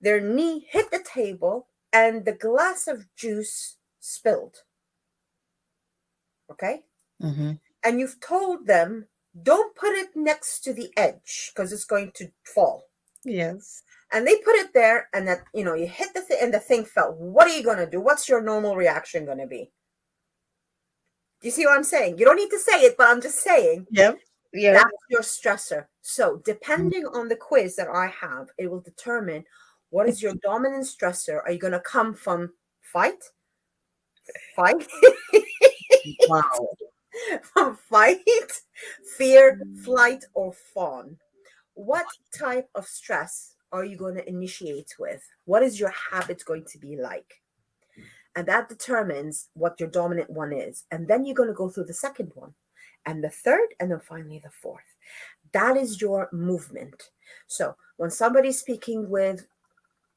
their knee hit the table and the glass of juice spilled, okay? Mhm. And you've told them don't put it next to the edge because it's going to fall. Yes. And they put it there and that, you know, you hit the thing and the thing fell. What are you going to do? What's your normal reaction going to be? Do you see what I'm saying? You don't need to say it, but I'm just saying Yep. Yep. that's your stressor. So depending on the quiz that I have, it will determine what is your dominant stressor. Are you going to come from fight, fight, Wow. from fight, fear, flight, or fawn? What type of stress are you going to initiate with? What is your habit going to be like? And that determines what your dominant one is. And then you're going to go through the second one and the third, and then finally the fourth. That is your movement. So when somebody's speaking with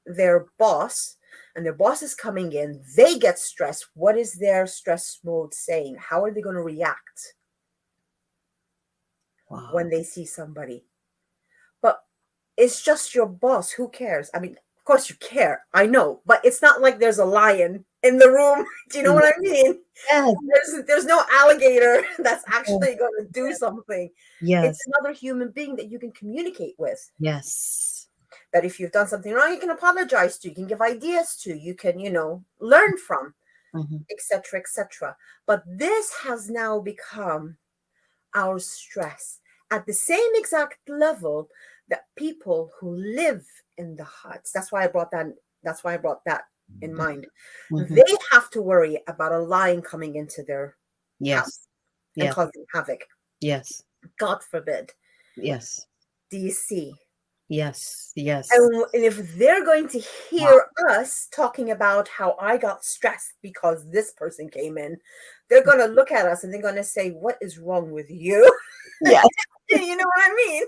their boss and their boss is coming in, they get stressed. What is their stress mode saying? How are they going to react when Wow. they see somebody? But it's just your boss. Who cares? I mean, of course you care. I know, but it's not like there's a lion in the room. Do you know what I mean? Yes. There's no alligator that's actually going to do something. It's Yes. another human being that you can communicate with. Yes. That if you've done something wrong, you can apologize to. You can give ideas to. You can, you know, learn from, Mhm. etc., etc. But this has now become our stress at the same exact level that people who live in the huts. That's why I brought that. That's why I brought that in mind. Mhm. They have to worry about a lion coming into their Yes. house and Yes. causing havoc. Yes. God forbid. Yes. Do you see? Yes. Yes. And if they're going to hear us talking about how I got stressed because this person came in, they're going to look at us and they're going to say, what is wrong with you? Yes. You know what I mean?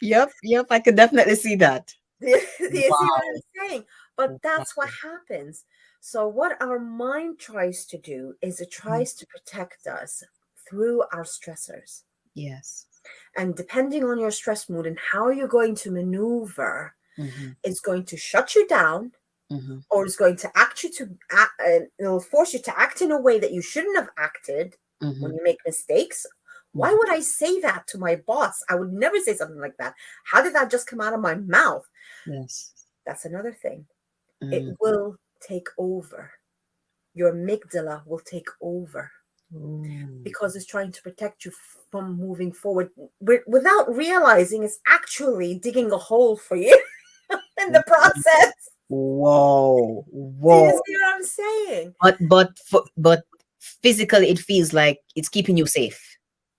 Yep. Yep. I could definitely see that. Do you see what Wow. I'm saying? But that's what happens. So what our mind tries to do is it tries to protect us through our stressors. Yes. And depending on your stress mood and how you're going to maneuver, Mm-hmm. it's going to shut you down, Mm-hmm. or it's going to act you to act, it'll force you to act in a way that you shouldn't have acted Mm-hmm. when you make mistakes. Why would I say that to my boss? I would never say something like that. How did that just come out of my mouth? Yes. That's another thing. It Mm. will take over. Your amygdala will take over Ooh. because it's trying to protect you from moving forward without realizing it's actually digging a hole for you in the process. Whoa. Do you Whoa. see what I'm saying? But physically it feels like it's keeping you safe.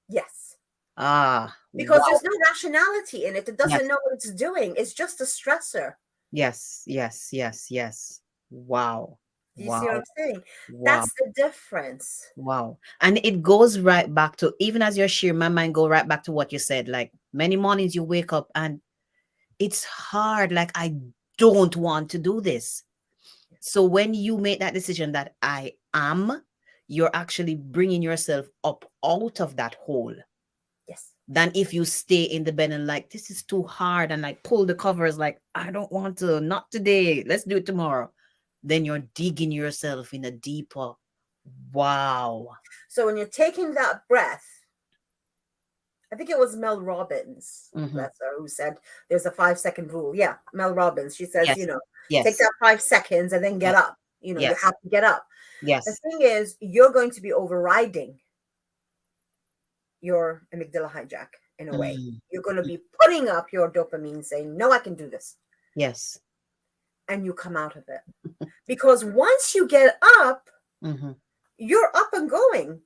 Yes. Ah, Because wow. there's no rationality in it. It Yes. doesn't know what it's doing. It's just a stressor. Yes. Yes. Yes. Yes. Wow. Do you see what Wow. I'm saying? Wow. That's the difference. Wow. And it goes right back to, even as you're sharing, my mind go right back to what you said. Like many mornings you wake up and it's hard. Like I don't want to do this. So when you make that decision that I am, you're actually bringing yourself up out of that hole. Yes. Than if you stay in the bed and like, this is too hard, and like pull the covers like, I don't want to, not today, let's do it tomorrow. Then you're digging yourself in a deeper. Wow. So when you're taking that breath, I think it was Mel Robbins, bless her, who said there's a 5-second rule. Yeah, Mel Robbins. She says, Yes. take Yes. that 5 seconds and then get Yes. up. You Yes. have to get up. The Yes. thing is, you're going to be overriding your amygdala hijack in a way. You're going to be putting up your dopamine saying, no, I can do this. Yes. And you come out of it. Because once you get up, you're up and going.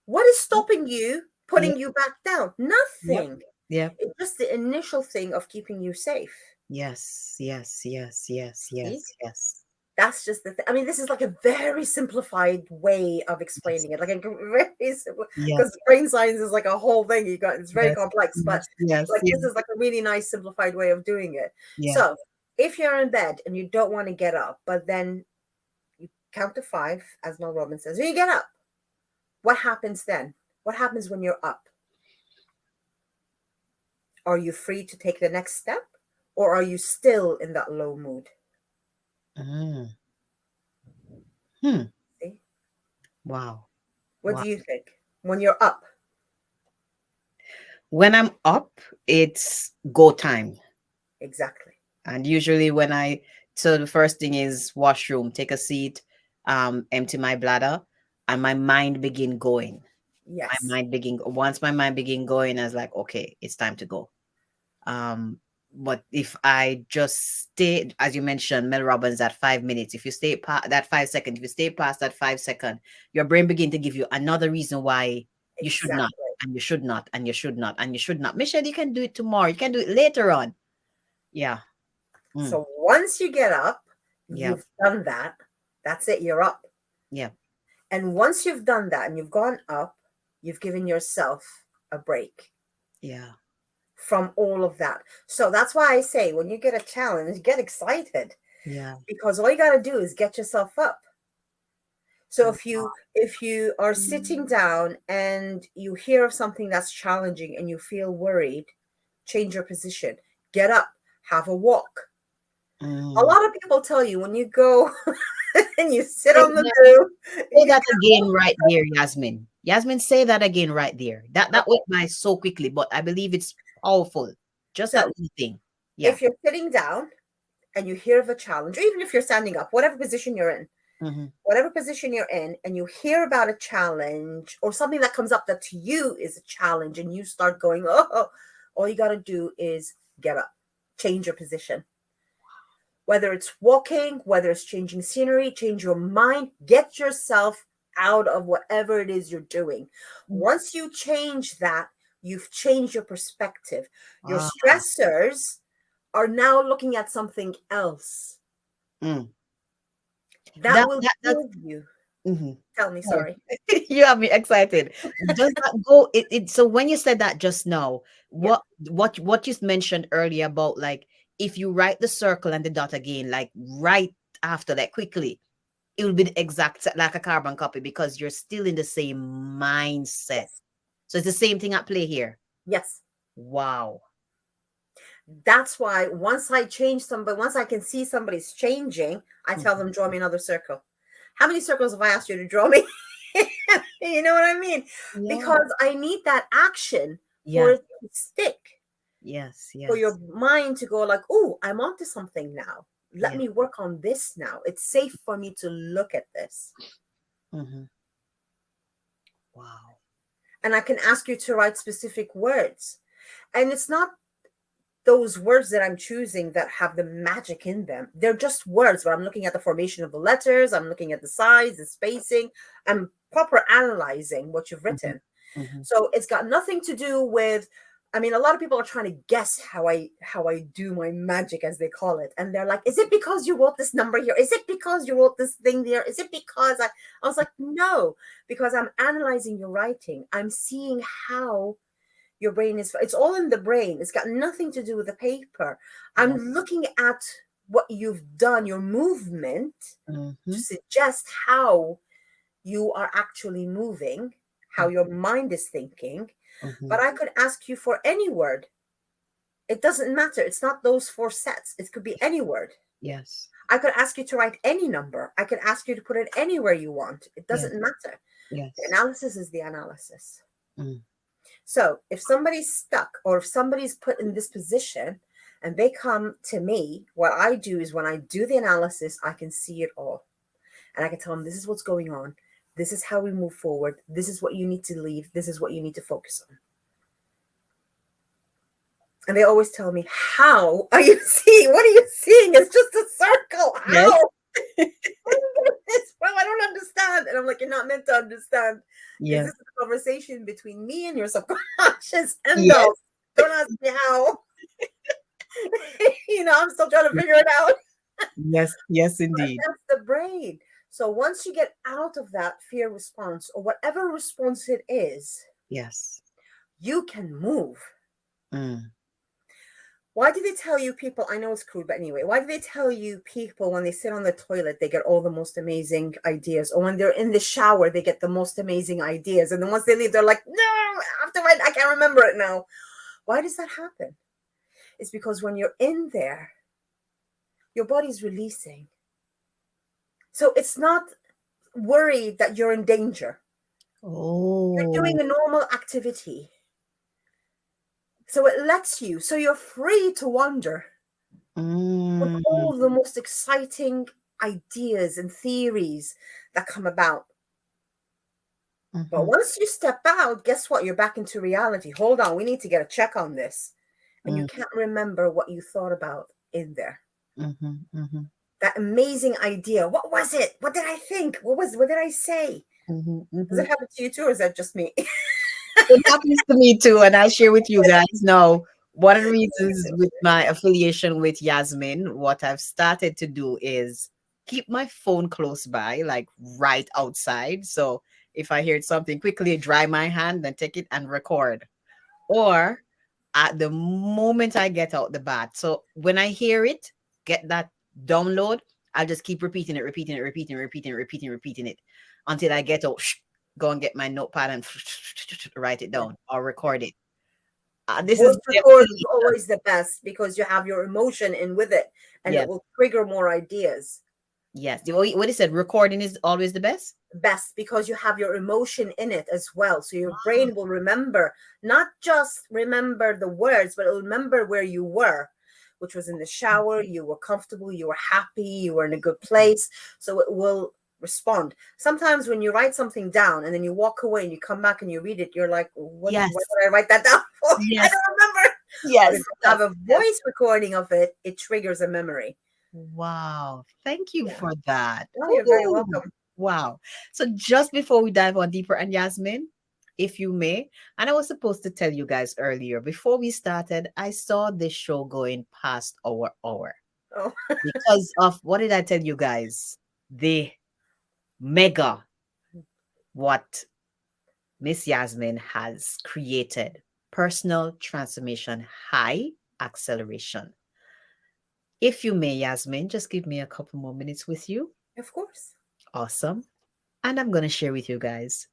What is stopping you, putting you back down? Nothing. Yeah. It's just the initial thing of keeping you safe. Yes. Yes. Yes. Yes. Yes. Yes. That's just the thing. I mean, this is like a very simplified way of explaining it. Like a very simple, because brain science is like a whole thing. It's very complex, but like this is like a really nice simplified way of doing it. Yeah. So if you're in bed and you don't want to get up, but then you count to 5, as Mel Robbins says, and you get up, what happens then? What happens when you're up? Are you free to take the next step, or are you still in that low mood? See? Wow. What do you think when you're up? When I'm up, it's go time. Exactly. And usually so the first thing is washroom, take a seat, empty my bladder, and my mind begin going. Yes. Once my mind begin going, I was like, okay, it's time to go. But if I just stay, as you mentioned, Mel Robbins, at 5 minutes, if you stay that 5 seconds, if you stay past that 5 seconds, your brain begin to give you another reason why you should not, and you should not, and you should not, and you should not. Michelle, you can do it tomorrow. You can do it later on. Yeah. So once you get up, you've done that. That's it. You're up. Yeah. And once you've done that and you've gone up, you've given yourself a break. Yeah. From all of that. So that's why I say when you get a challenge, get excited. Yeah. Because all you got to do is get yourself up. So if you are sitting down and you hear of something that's challenging and you feel worried, change your position. Get up. Have a walk. A lot of people tell you when you go and you sit on the loo. Say that again right there, Yasmin. Yasmin, say that again right there. That went by so quickly, but I believe it's powerful. Just that little thing. Yeah. If you're sitting down and you hear of a challenge, or even if you're standing up, whatever position you're in, and you hear about a challenge or something that comes up that to you is a challenge, and you start going, oh, all you got to do is get up, change your position. Whether it's walking, whether it's changing scenery, change your mind, get yourself out of whatever it is you're doing. Once you change that, You've changed your perspective. Your Ah. stressors are now looking at something else. Mm. That will give you. Mhm. Tell me, sorry. You have me excited. Does that go? So when you said that just now, Yeah. what you mentioned earlier about, like, if you write the circle and the dot again, like right after that quickly, it will be the exact like a carbon copy because you're still in the same mindset. Yes. So it's the same thing at play here. Yes. Wow. That's why once I can see somebody's changing, I tell them, draw me another circle. How many circles have I asked you to draw me? You know what I mean? Yeah. Because I need that action for Yeah. it to stick. Yes. For Yes. your mind to go like, oh, I'm onto something now. Let Yeah. me work on this now. It's safe for me to look at this. Mhm. Wow. And I can ask you to write specific words. And it's not those words that I'm choosing that have the magic in them. They're just words, but I'm looking at the formation of the letters. I'm looking at the size, the spacing. I'm proper analyzing what you've written. Mhm. So it's got nothing to do with, I mean, a lot of people are trying to guess how I do my magic, as they call it. And they're like, is it because you wrote this number here? Is it because you wrote this thing there? Is it because I was like, no, because I'm analyzing your writing. I'm seeing how your brain is, it's all in the brain. It's got nothing to do with the paper. I'm looking at what you've done, your movement, to suggest how you are actually moving, how your mind is thinking. But I could ask you for any word. It doesn't matter. It's not those 4 sets. It could be any word. Yes. I could ask you to write any number. I could ask you to put it anywhere you want. It doesn't matter. Yes. The analysis is the analysis. Mm. So if somebody's stuck or if somebody's put in this position and they come to me, what I do is when I do the analysis, I can see it all. And I can tell them, this is what's going on. This is how we move forward. This is what you need to leave. This is what you need to focus on. And they always tell me, how are you seeing? What are you seeing? It's just a circle. How? Yes. Well, I don't understand. And I'm like, you're not meant to understand. Yes. This is a conversation between me and your subconscious. And Yes. no, don't ask me how. I'm still trying to figure it out. Yes. Yes, indeed. That's the brain. So once you get out of that fear response or whatever response it is, Yes. you can move. Mm. Why do they tell you people, I know it's crude, but anyway, why do they tell you people when they sit on the toilet, they get all the most amazing ideas? Or when they're in the shower, they get the most amazing ideas. And then once they leave, they're like, no, I can't remember it now. Why does that happen? It's because when you're in there, your body's releasing. So it's not worried that you're in danger. Oh. You're doing a normal activity. So it lets you, so you're free to wander with all the most exciting ideas and theories that come about. But once you step out, guess what? You're back into reality. Hold on, we need to get a check on this. And you can't remember what you thought about in there. That amazing idea. What was it? What did I think? What did I say? Does it happen to you too, or is that just me? It happens to me too, and I'll share with you guys now. One of the reasons with my affiliation with Yasmin, what I've started to do is keep my phone close by, like right outside. So if I hear something, quickly dry my hand, then take it and record. Or at the moment I get out the bath. So when I hear it, get that download, I'll just keep repeating it until I get out. Go and get my notepad and write it down or record it. This is Voice record is always the best because you have your emotion in with it and it will trigger more ideas. Yes. What he said, recording is always the best? Best because you have your emotion in it as well. So your brain will remember, not just remember the words, but it'll remember where you were, which was in the shower. You were comfortable, you were happy, you were in a good place. So it will respond. Sometimes when you write something down and then you walk away and you come back and you read it, you're like, what did I write that down for? Yes. I don't remember. Yes. But if you have a voice recording of it, it triggers a memory. Wow. Thank you for that. Oh, you're very welcome. Wow. So just before we dive on deeper, and Yasmin, if you may. And I was supposed to tell you guys earlier, before we started, I saw this show going past our hour Oh, because of, what did I tell you guys? The mega, what Miss Yasmin has created, personal transformation, high acceleration. If you may, Yasmin, just give me a couple more minutes with you. of course. Awesome. And I'm going to share with you guys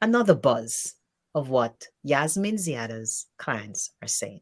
another buzz of what Yasmin Ziada's clients are saying.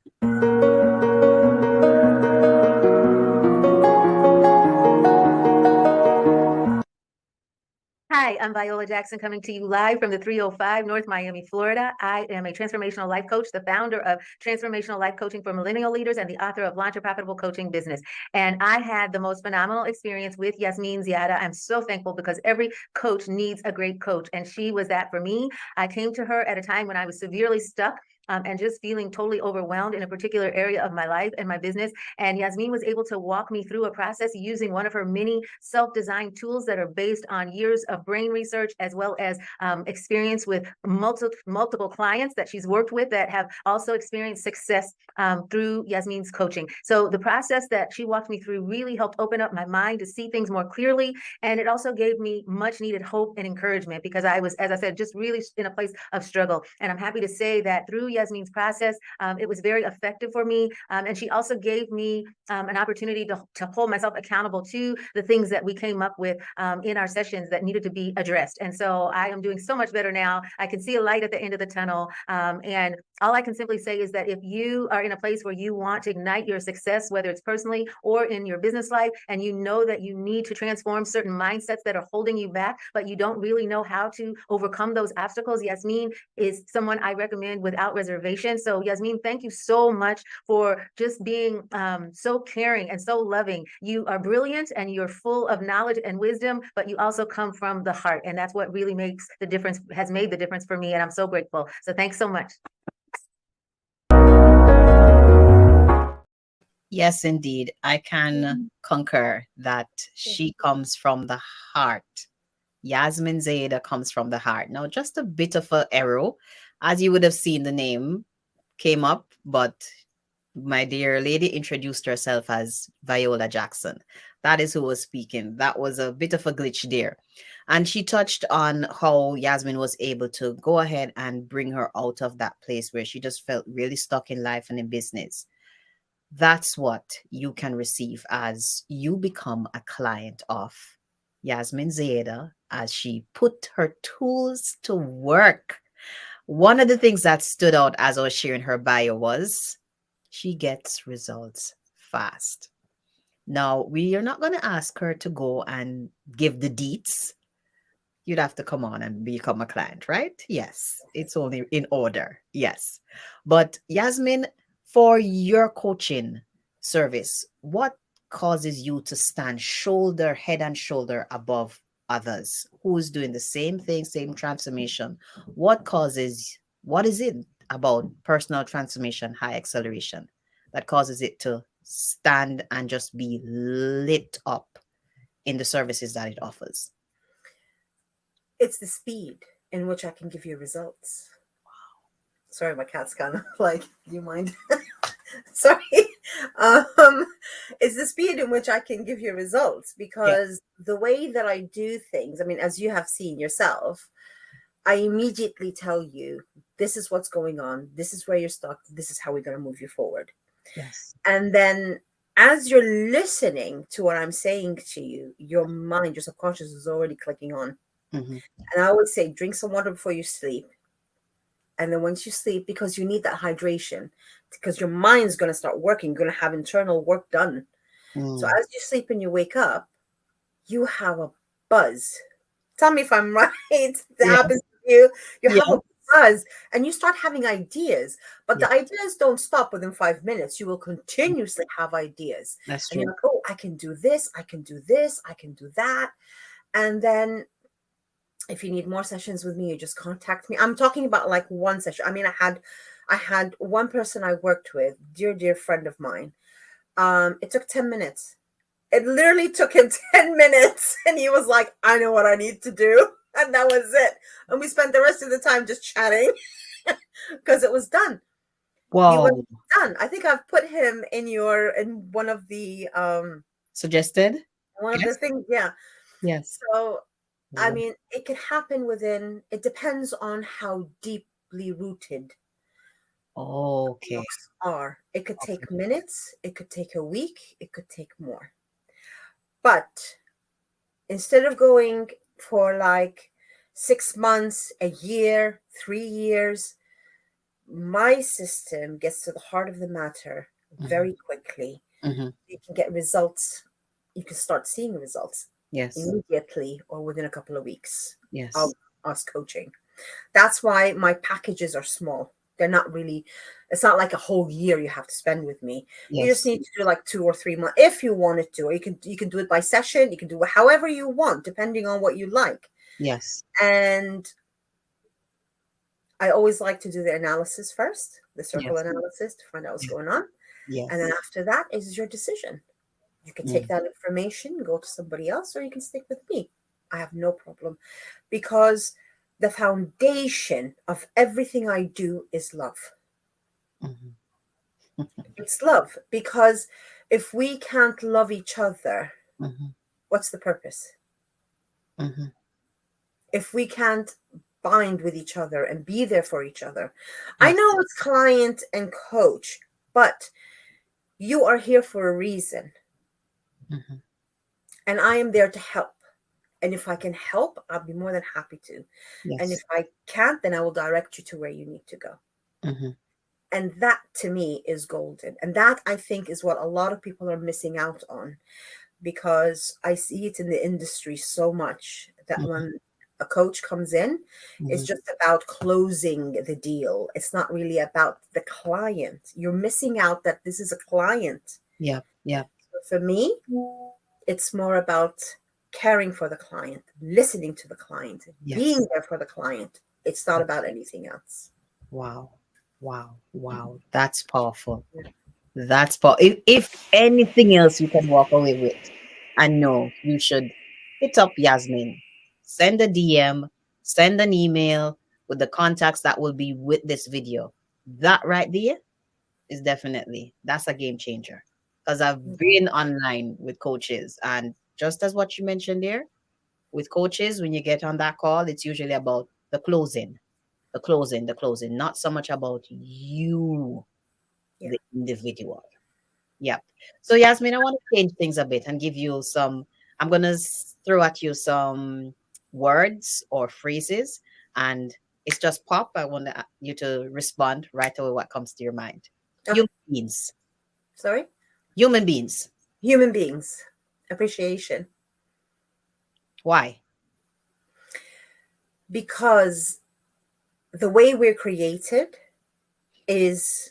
Hi, I'm Viola Jackson coming to you live from the 305 North Miami, Florida. I am a transformational life coach, the founder of Transformational Life Coaching for Millennial Leaders, and the author of Launch a Profitable Coaching Business. And I had the most phenomenal experience with Yasmin Ziada. I'm so thankful because every coach needs a great coach, and she was that for me. I came to her at a time when I was severely stuck and just feeling totally overwhelmed in a particular area of my life and my business. And Yasmin was able to walk me through a process using one of her many self-designed tools that are based on years of brain research, as well as experience with multiple clients that she's worked with that have also experienced success through Yasmin's coaching. So the process that she walked me through really helped open up my mind to see things more clearly. And it also gave me much needed hope and encouragement because I was, as I said, just really in a place of struggle. And I'm happy to say that through Yasmin's process, it was very effective for me. And she also gave me an opportunity to hold myself accountable to the things that we came up with in our sessions that needed to be addressed. And so I am doing so much better now. I can see a light at the end of the tunnel. And all I can simply say is that if you are in a place where you want to ignite your success, whether it's personally or in your business life, and you know that you need to transform certain mindsets that are holding you back, but you don't really know how to overcome those obstacles, Yasmin is someone I recommend without reservation. So Yasmin, thank you so much for just being so caring and so loving. You are brilliant and you're full of knowledge and wisdom, but you also come from the heart. And that's what really makes the difference, has made the difference for me. And I'm so grateful. So thanks so much. Yes, indeed. I can concur that she comes from the heart. Yasmin Ziada comes from the heart. Now, just a bit of an error, as you would have seen, the name came up, but my dear lady introduced herself as Viola Jackson. That is who was speaking. That was a bit of a glitch there. And she touched on how Yasmin was able to go ahead and bring her out of that place where she just felt really stuck in life and in business. That's what you can receive as you become a client of Yasmin Ziada, as she put her tools to work. One of the things that stood out as I was sharing her bio was she gets results fast. Now, we are not going to ask her to go and give the deets. You'd have to come on and become a client, right? Yes, it's only in order. Yes. But Yasmin, for your coaching service, what causes you to stand head and shoulder above others who's doing the same thing, same transformation? What is it about personal transformation, high acceleration that causes it to stand and just be lit up in the services that it offers? It's the speed in which I can give you results. Sorry, my cat's kind of like, do you mind? Sorry. It's the speed in which I can give you results because the way that I do things, I mean, as you have seen yourself, I immediately tell you, this is what's going on. This is where you're stuck. This is how we're going to move you forward. Yes. And then as you're listening to what I'm saying to you, your mind, your subconscious is already clicking on. Mm-hmm. And I always say, drink some water before you sleep. And then once you sleep, because you need that hydration, because your mind's going to start working, you're going to have internal work done. So as you sleep and you wake up, you have a buzz. Tell me if I'm right. That happens to you. You have a buzz and you start having ideas, but the ideas don't stop within 5 minutes. You will continuously have ideas. That's and true. you're like, oh, I can do this. I can do this. I can do that. And then if you need more sessions with me, you just contact me. I'm talking about like one session. I mean, I had one person I worked with, dear friend of mine. It took 10 minutes. It literally took him 10 minutes. And he was like, I know what I need to do. And that was it. And we spent the rest of the time just chatting because it was done. He Wow. was done. I think I've put him in one of the Suggested? Yes. things. Yeah. Yes. So I Wow. mean, it could happen it depends on how deeply rooted Okay. blocks are. It could take minutes, it could take a week, it could take more. But instead of going for like 6 months, a year, 3 years, my system gets to the heart of the matter very quickly. Mm-hmm. You can get results. You can start seeing results Yes. immediately or within a couple of weeks Yes. of us coaching. That's why my packages are small. They're not really, it's not like a whole year you have to spend with me. You just Yes. need to do like 2 or 3 months if you wanted to. Or you can do it by session. You can do it however you want, depending on what you like. Yes. And I always like to do the analysis first, the circle Yes. analysis, to find out what's going on. Yes. And then after that is your decision. You can take that information, go to somebody else, or you can stick with me. I have no problem, because the foundation of everything I do is love. Mm-hmm. It's love, because if we can't love each other, Mm-hmm. what's the purpose? Mm-hmm. If we can't bind with each other and be there for each other. I know it's client and coach, but you are here for a reason. Mm-hmm. And I am there to help. And if I can help, I'll be more than happy to. Yes. And if I can't, then I will direct you to where you need to go. Mm-hmm. And that to me is golden. And that, I think, is what a lot of people are missing out on, because I see it in the industry so much that when a coach comes in, it's just about closing the deal. It's not really about the client. You're missing out that this is a client. Yeah. Yeah. For me, it's more about caring for the client, listening to the client, being there for the client. It's not about anything else. Wow. Wow. Wow. That's powerful. That's powerful. If anything else you can walk away with, I know you should hit up Yasmin. Send a DM, send an email with the contacts that will be with this video. That right there is that's a game changer. Because I've been online with coaches, and just as what you mentioned there, with coaches, when you get on that call, it's usually about the closing, not so much about you, the individual. Yeah. So Yasmin, I want to change things a bit and give you I'm going to throw at you some words or phrases, and it's just pop. I want you to respond right away what comes to your mind. Human beings. Sorry? Human beings. Human beings. Appreciation. Why? Because the way we're created is,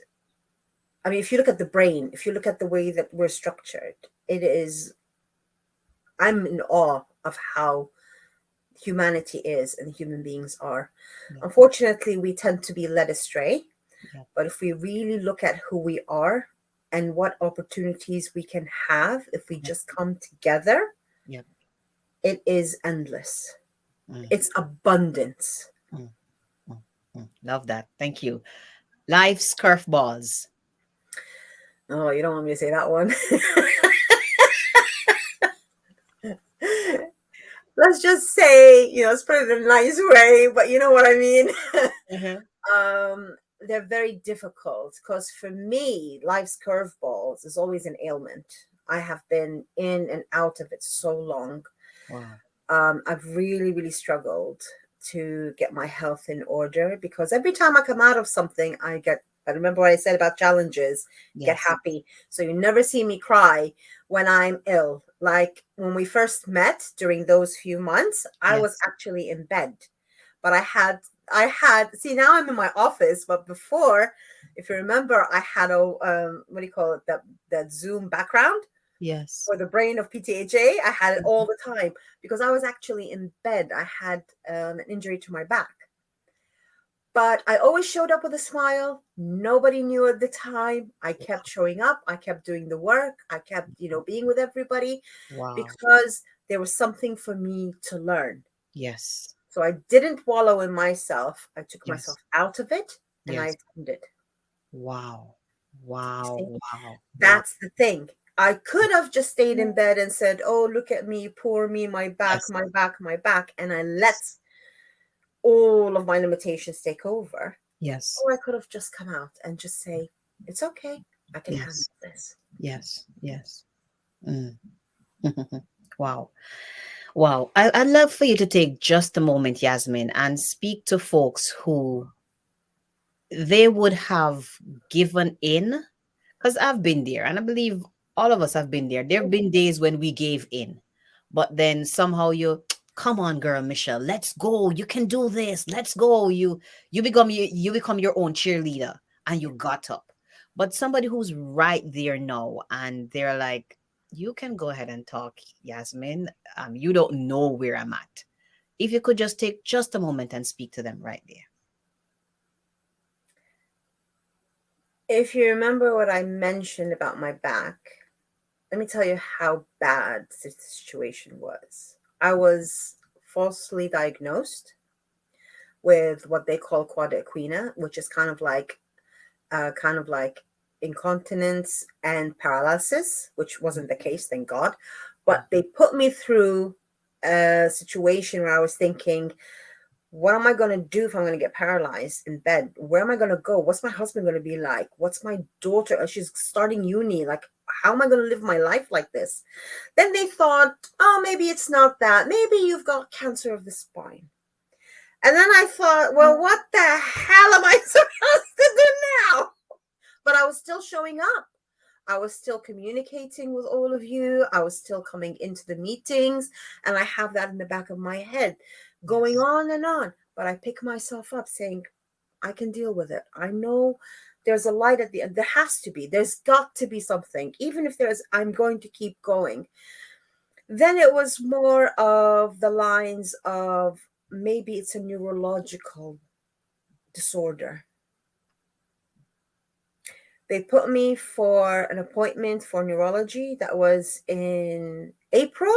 I mean, if you look at the brain, if you look at the way that we're structured, I'm in awe of how humanity is and human beings are. Yeah. Unfortunately, we tend to be led astray. Yeah. But if we really look at who we are and what opportunities we can have if we just come together, it is endless. It's abundance. Love that. Thank you. Life's curveballs. Oh, you don't want me to say that one. Let's just say, let's put it in a nice way, but you know what I mean? They're very difficult, because for me, life's curveballs is always an ailment. I have been in and out of it so long. Wow. I've really, really struggled to get my health in order, because every time I come out of something, I remember what I said about challenges, get happy. So you never see me cry when I'm ill. Like when we first met during those few months, I was actually in bed, but I had, see, now I'm in my office, but before, if you remember, I had what do you call it? That Zoom background. Yes. For the brain of PTHA, I had it all the time, because I was actually in bed. I had an injury to my back. But I always showed up with a smile. Nobody knew at the time. I kept showing up. I kept doing the work. I kept, being with everybody. Wow. Because there was something for me to learn. Yes. So I didn't wallow in myself. I took Yes. myself out of it and I Yes. attuned it. Wow. See? Wow. Wow. That's the thing. I could have just stayed in bed and said, oh, look at me, poor me, my back, Yes. my back, my back. And I let all of my limitations take over. Yes. Or I could have just come out and just say, it's okay. I can handle Yes. this. Yes. Yes. Mm. Wow. Wow. I'd love for you to take just a moment, Yasmin, and speak to folks who they would have given in, because I've been there, and I believe all of us have been there. There have been days when we gave in, but then somehow you, come on, girl, Michelle, let's go. You can do this. Let's go. You become your own cheerleader, and you got up. But somebody who's right there now, and they're like, you can go ahead and talk, Yasmin. You don't know where I'm at. If you could just take just a moment and speak to them right there. If you remember what I mentioned about my back, let me tell you how bad the situation was. I was falsely diagnosed with what they call quad equina, which is kind of like incontinence and paralysis, which wasn't the case, thank God. But they put me through a situation where I was thinking, what am I going to do if I'm going to get paralyzed in bed? Where am I going to go? What's my husband going to be like? What's my daughter? She's starting uni. Like, how am I going to live my life like this? Then they thought, oh, maybe it's not that. Maybe you've got cancer of the spine. And then I thought, well, what the hell am I supposed to do now? But I was still showing up. I was still communicating with all of you. I was still coming into the meetings. And I have that in the back of my head going on and on. But I pick myself up saying, I can deal with it. I know there's a light at the end. There has to be. There's got to be something. Even if I'm going to keep going. Then it was more of the lines of maybe it's a neurological disorder. They put me for an appointment for neurology that was in April.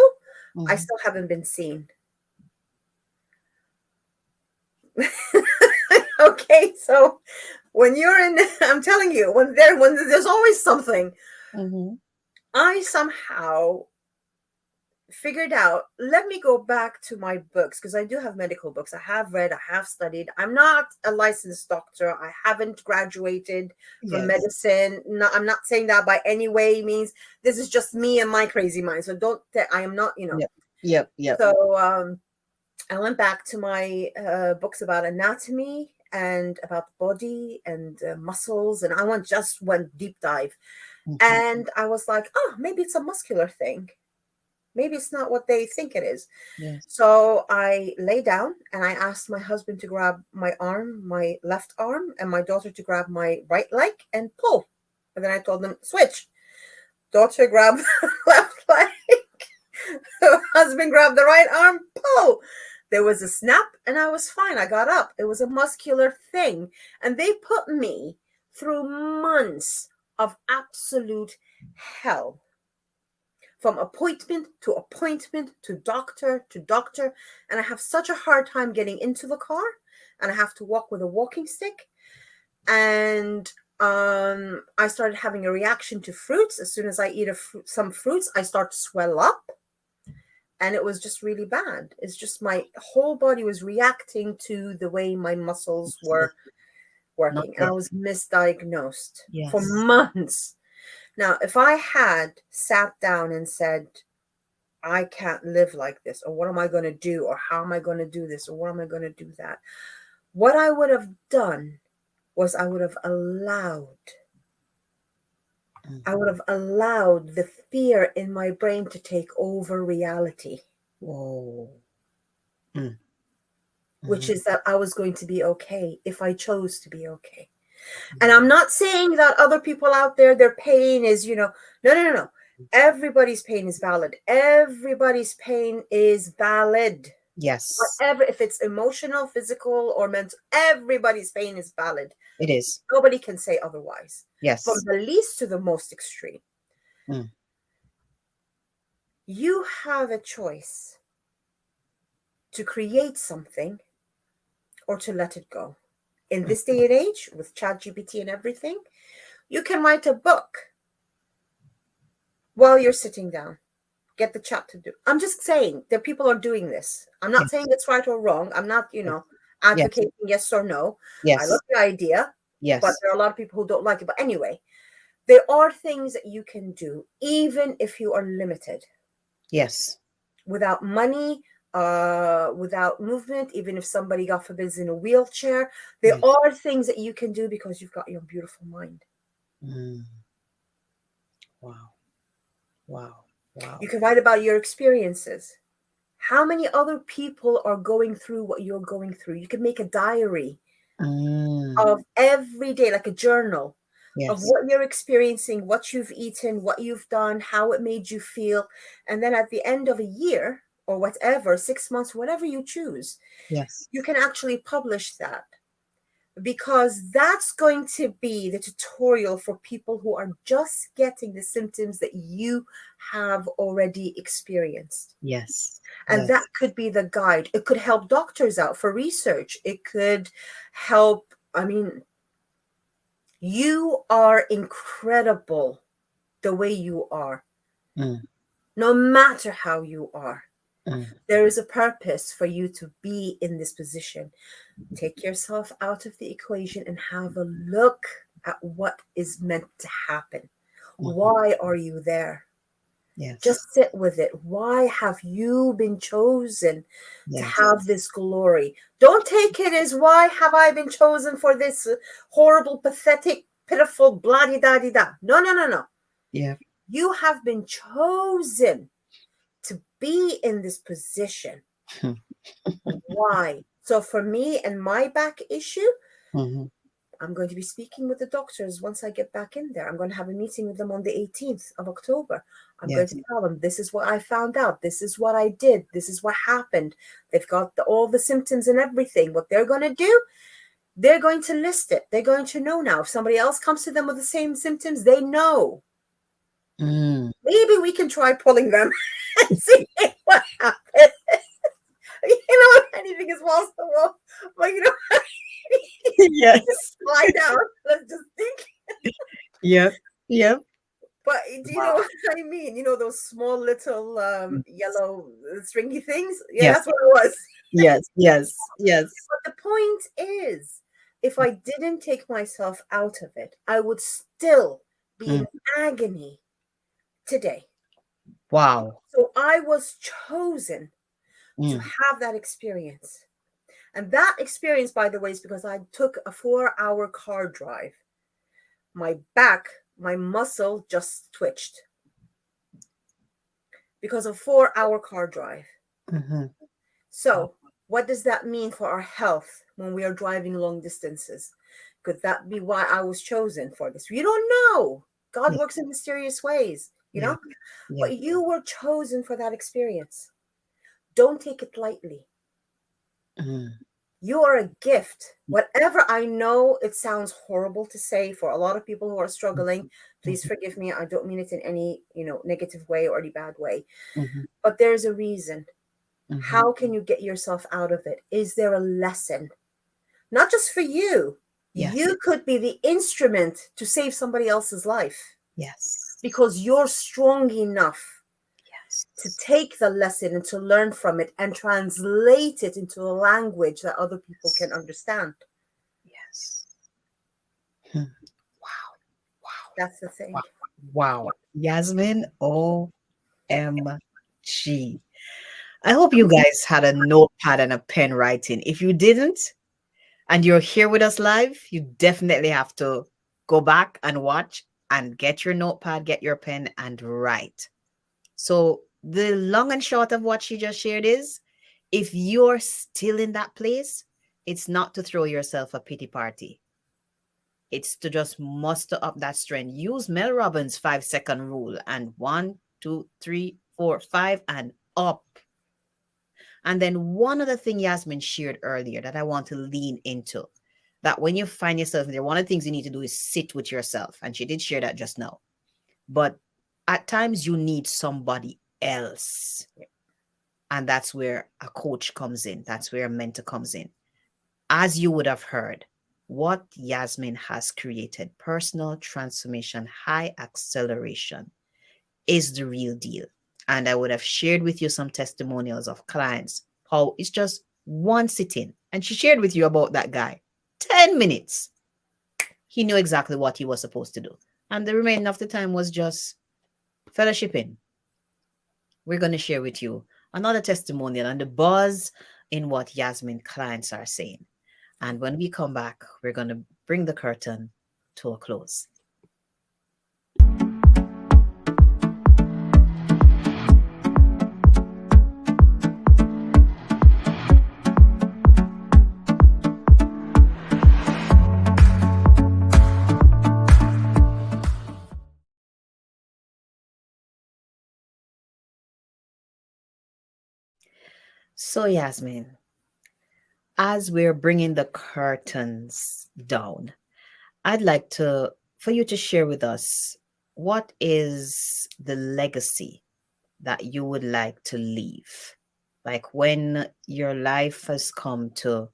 I still haven't been seen. Okay, so when you're in, I'm telling you, when there's always something. I somehow figured out, let me go back to my books, because I do have medical books. I have read, I have studied. I'm not a licensed doctor. I haven't graduated from medicine. No, I'm not saying that by any way means. This is just me and my crazy mind. So I am not, Yep. So I went back to my books about anatomy and about the body and muscles, and I went deep dive. And I was like, oh, maybe it's a muscular thing. Maybe it's not what they think it is. Yes. So I lay down and I asked my husband to grab my arm, my left arm, and my daughter to grab my right leg and pull. And then I told them, switch. Daughter grabbed the left leg. Husband grabbed the right arm, pull. There was a snap and I was fine. I got up. It was a muscular thing. And they put me through months of absolute hell. From appointment to doctor, and I have such a hard time getting into the car, and I have to walk with a walking stick. And I started having a reaction to fruits. As soon as I eat some fruits, I start to swell up, and it was just really bad. It's just my whole body was reacting to the way my muscles were working. And I was misdiagnosed for months. Now, if I had sat down and said, I can't live like this, or what am I going to do, or how am I going to do this, or what am I going to do that? What I would have done was I would have allowed the fear in my brain to take over reality. Whoa. Which is that I was going to be okay if I chose to be okay. And I'm not saying that other people out there, their pain is, no. Everybody's pain is valid. Everybody's pain is valid. Yes. Whatever, if it's emotional, physical, or mental, everybody's pain is valid. It is. Nobody can say otherwise. Yes. From the least to the most extreme. You have a choice to create something or to let it go. In this day and age, with ChatGPT and everything, you can write a book while you're sitting down. Get the chat to do. I'm just saying that people are doing this. I'm not saying it's right or wrong. I'm not, advocating yes or no. I love the idea, but there are a lot of people who don't like it. But anyway, there are things that you can do, even if you are limited. Yes. Without money, without movement, even if somebody, God forbid, is in a wheelchair, there are things that you can do because you've got your beautiful mind. Wow. Wow. Wow. You can write about your experiences. How many other people are going through what you're going through? You can make a diary of every day, like a journal of what you're experiencing, what you've eaten, what you've done, how it made you feel. And then at the end of a year or whatever, 6 months, whatever you choose, you can actually publish that. Because that's going to be the tutorial for people who are just getting the symptoms that you have already experienced. Yes. And that could be the guide. It could help doctors out for research. It could help. I mean, you are incredible the way you are. No matter how you are. There is a purpose for you to be in this position. Take yourself out of the equation and have a look at what is meant to happen. Why are you there? Just sit with it. Why have you been chosen to have this glory? Don't take it as, why have I been chosen for this horrible, pathetic, pitiful, blah-di-da-di-da. No. Yeah. You have been chosen to be in this position. Why? So for me and my back issue, I'm going to be speaking with the doctors once I get back in there. I'm going to have a meeting with them on the 18th of October. I'm going to tell them, this is what I found out. This is what I did. This is what happened. They've got all the symptoms and everything. What they're going to do, they're going to list it. They're going to know now. If somebody else comes to them with the same symptoms, they know. Maybe we can try pulling them and see what happens. Anything is possible. But Yes. lie down. Let's just think. Yep. But do you know what I mean? Those small little yellow stringy things? Yeah, that's what it was. Yes. But the point is, if I didn't take myself out of it, I would still be in agony today. Wow. So I was chosen to have that experience. And that experience, by the way, is because I took a 4-hour car drive. My back, my muscle just twitched because of 4-hour car drive. So what does that mean for our health when we are driving long distances? Could that be why I was chosen for this? You don't know. God works in mysterious ways, but you were chosen for that experience. Don't take it lightly. You are a gift. Whatever, I know it sounds horrible to say for a lot of people who are struggling. Please forgive me. I don't mean it in any, negative way or any bad way. But there's a reason. How can you get yourself out of it? Is there a lesson? Not just for you. You could be the instrument to save somebody else's life. Because you're strong enough to take the lesson and to learn from it and translate it into a language that other people can understand. Wow. That's the thing. Wow. Yasmin, OMG. I hope you guys had a notepad and a pen writing. If you didn't, and you're here with us live, you definitely have to go back and watch and get your notepad, get your pen, and write. So the long and short of what she just shared is, if you're still in that place, it's not to throw yourself a pity party. It's to just muster up that strength. Use Mel Robbins' 5-second rule and 1, 2, 3, 4, 5 and up. And then one other thing Yasmin shared earlier that I want to lean into, that when you find yourself there, one of the things you need to do is sit with yourself. And she did share that just now. But at times you need somebody else. And that's where a coach comes in. That's where a mentor comes in. As you would have heard, what Yasmin has created, personal transformation, high acceleration, is the real deal. And I would have shared with you some testimonials of clients, how it's just one sitting. And she shared with you about that guy. 10 minutes. He knew exactly what he was supposed to do. And the remaining of the time was just fellowshipping. We're going to share with you another testimonial and the buzz in what Yasmin clients are saying. And when we come back, we're going to bring the curtain to a close. So, Yasmin, as we're bringing the curtains down, I'd like for you to share with us, what is the legacy that you would like to leave? Like when your life has come to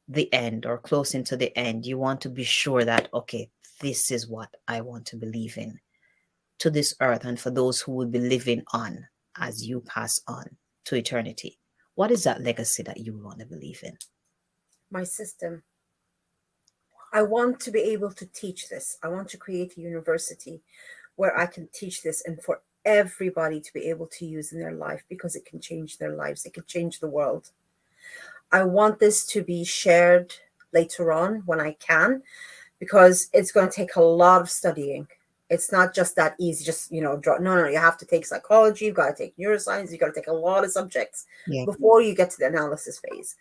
the end or close into the end, you want to be sure that, okay, this is what I want to believe in to this earth and for those who will be living on as you pass on to eternity. What is that legacy that you want to believe in? My system. I want to be able to teach this. I want to create a university where I can teach this and for everybody to be able to use in their life, because it can change their lives. It can change the world. I want this to be shared later on when I can, because it's going to take a lot of studying. It's not just that easy, just, no, you have to take psychology, you've got to take neuroscience, you've got to take a lot of subjects before you get to the analysis phase.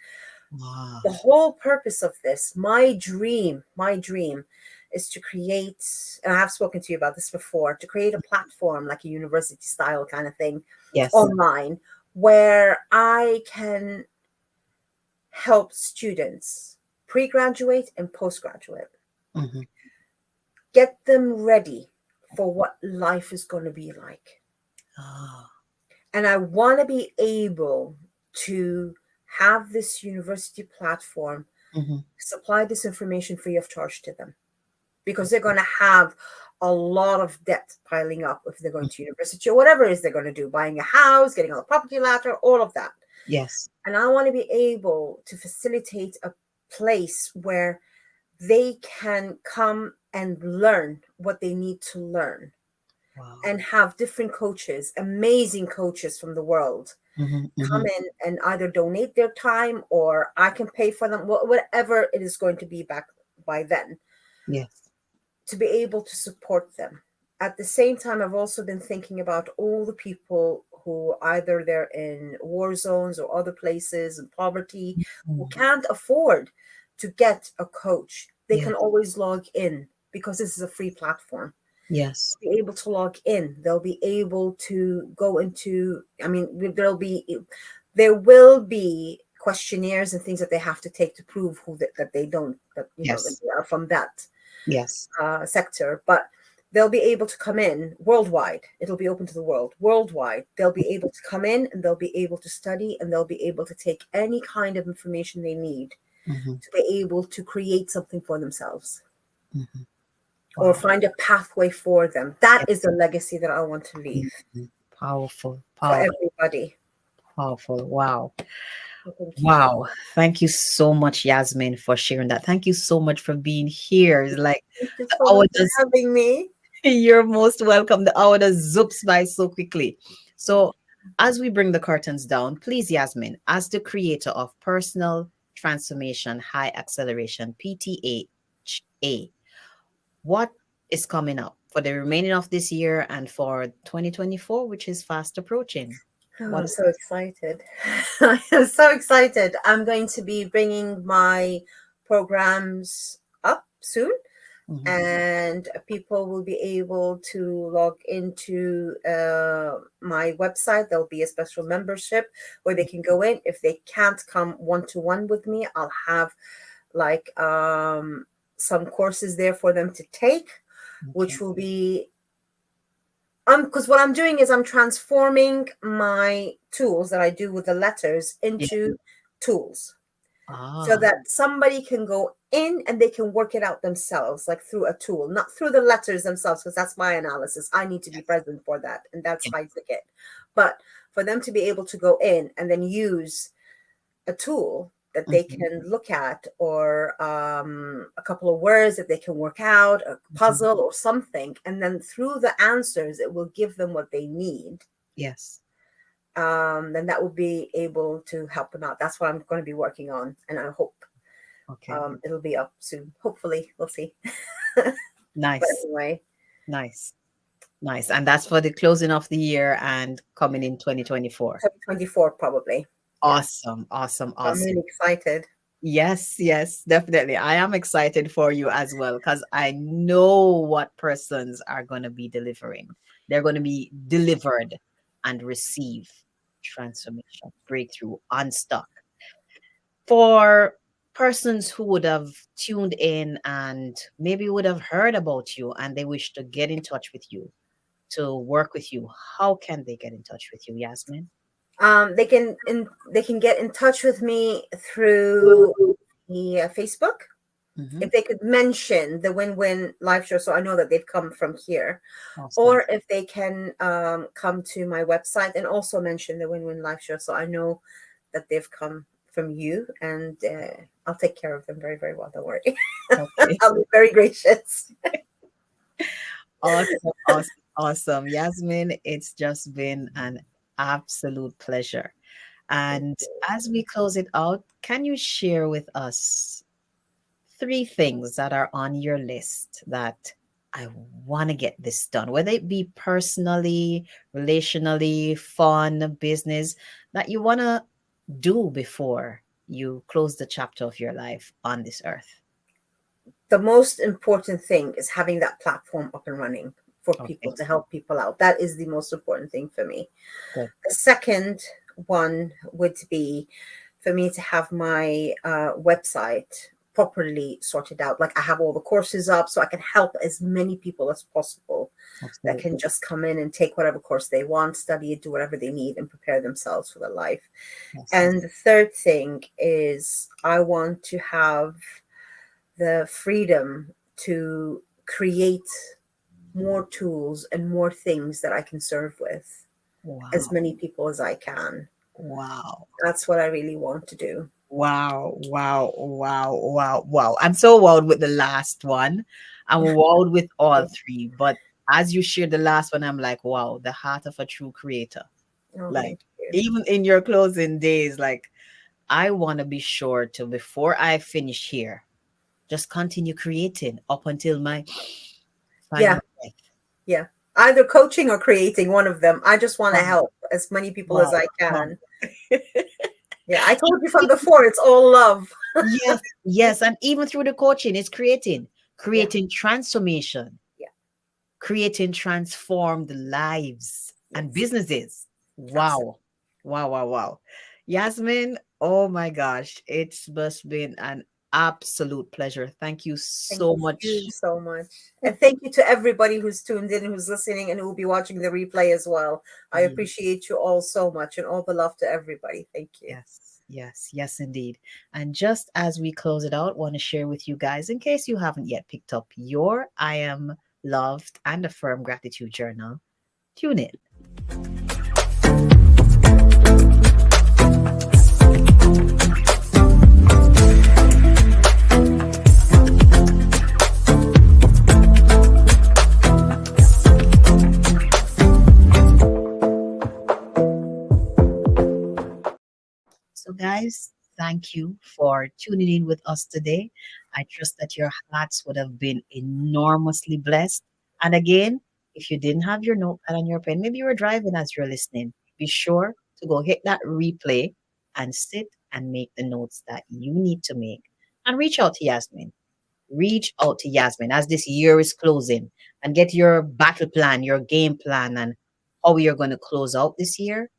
Wow. The whole purpose of this, my dream is to create, and I have spoken to you about this before, to create a platform like a university style kind of thing online, where I can help students, pre-graduate and postgraduate, get them ready for what life is going to be like. And I want to be able to have this university platform supply this information free of charge to them, because they're going to have a lot of debt piling up if they're going to university or whatever it is they're going to do, buying a house, getting on a property ladder, all of that. Yes. And I want to be able to facilitate a place where they can come and learn what they need to learn. Wow. And have different coaches, amazing coaches from the world, come in and either donate their time or I can pay for them, whatever it is going to be back by then. Yes. To be able to support them. At the same time, I've also been thinking about all the people who either they're in war zones or other places in poverty, who can't afford to get a coach. They can always log in, because this is a free platform. Yes. Be able to log in. They'll be able to go into, there will be questionnaires and things that they have to take to prove that they are from that sector, but they'll be able to come in worldwide. It'll be open to the world worldwide. They'll be able to come in and they'll be able to study and they'll be able to take any kind of information they need to be able to create something for themselves. Or find a pathway for them. That is the legacy that I want to leave. Powerful. For everybody. Powerful. Wow. Wow. Thank you so much, Yasmin, for sharing that. Thank you so much for being here. It's like thank you so much for having me. You're most welcome. The hour just zoops by so quickly. So as we bring the curtains down, please, Yasmin, as the creator of Personal Transformation High Acceleration, PTHA, what is coming up for the remaining of this year and for 2024, which is fast approaching? I'm so excited. I am so excited. I'm going to be bringing my programs up soon, and people will be able to log into my website. There'll be a special membership where they can go in. If they can't come one-to-one with me, I'll have some courses there for them to take, which will be Because what I'm doing is I'm transforming my tools that I do with the letters into tools, so that somebody can go in and they can work it out themselves, like through a tool, not through the letters themselves, because that's my analysis. I need to be present for that, and that's high ticket. But for them to be able to go in and then use a tool that they can look at, or a couple of words that they can work out, a puzzle or something, and then through the answers, it will give them what they need. Yes. Then that will be able to help them out. That's what I'm going to be working on, and I hope it'll be up soon. Hopefully, we'll see. Nice. But anyway, Nice. And that's for the closing of the year and coming in 2024. 2024 probably. Awesome. I'm really excited. Yes, definitely. I am excited for you as well, because I know what persons are going to be delivering. They're going to be delivered and receive transformation, breakthrough, unstuck. For persons who would have tuned in and maybe would have heard about you and they wish to get in touch with you, to work with you, how can they get in touch with you, Yasmin? They can get in touch with me through the Facebook. If they could mention the Win-Win Live Show, so I know that they've come from here. Awesome. Or if they can come to my website and also mention the Win-Win Live Show, so I know that they've come from you, and I'll take care of them very, very well. Don't worry. Okay. I'll be very gracious. Awesome. Yasmin, it's just been an absolute pleasure. And as we close it out, can you share with us 3 things that are on your list that I want to get this done, whether it be personally, relationally, fun, business, that you want to do before you close the chapter of your life on this earth? The most important thing is having that platform up and running for people, to help people out. That is the most important thing for me. Good. The second one would be for me to have my website properly sorted out. Like, I have all the courses up, so I can help as many people as possible. Absolutely. That can just come in and take whatever course they want, study it, do whatever they need, and prepare themselves for their life. And the third thing is I want to have the freedom to create more tools and more things that I can serve with as many people as I can. Wow. That's what I really want to do. Wow. I'm so wowed with the last one. I'm wowed with all 3. But as you shared the last one, I'm like, wow, the heart of a true creator. Like, even in your closing days, like, I want to be sure to, before I finish here, just continue creating up until my final breath. Yeah. Either coaching or creating, one of them. I just want to help as many people as I can. Yeah, I told you from before, it's all love. Yes. And even through the coaching, it's creating transformation. Yeah. Creating transformed lives and businesses. Wow. Yasmin, oh my gosh, it's just been an absolute pleasure. Thank you so much. Thank you so much. And thank you to everybody who's tuned in, who's listening, and who will be watching the replay as well. I appreciate you all so much, and all the love to everybody. Thank you. Yes, indeed. And just as we close it out, I want to share with you guys, in case you haven't yet picked up your I Am Loved and Affirmed Gratitude Journal, tune in. So guys, thank you for tuning in with us today. I trust that your hearts would have been enormously blessed. And again, if you didn't have your notepad and your pen, maybe you were driving as you're listening, be sure to go hit that replay and sit and make the notes that you need to make. And reach out to Yasmin. Reach out to Yasmin as this year is closing, and get your battle plan, your game plan, and how you're going to close out this year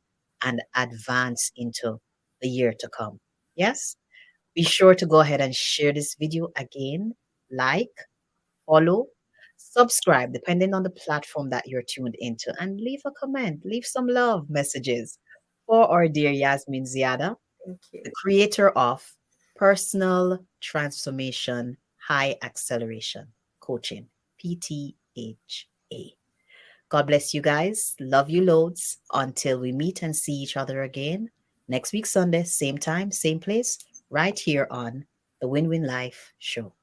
and advance into the year to come. Yes? Be sure to go ahead and share this video again, like, follow, subscribe, depending on the platform that you're tuned into, and leave a comment, leave some love messages for our dear Yasmin Ziada, Thank you. the creator of Personal Transformation High Acceleration Coaching, PTHA. God bless you guys. Love you loads. Until we meet and see each other again next week, Sunday, same time, same place, right here on the Win Win Life Show.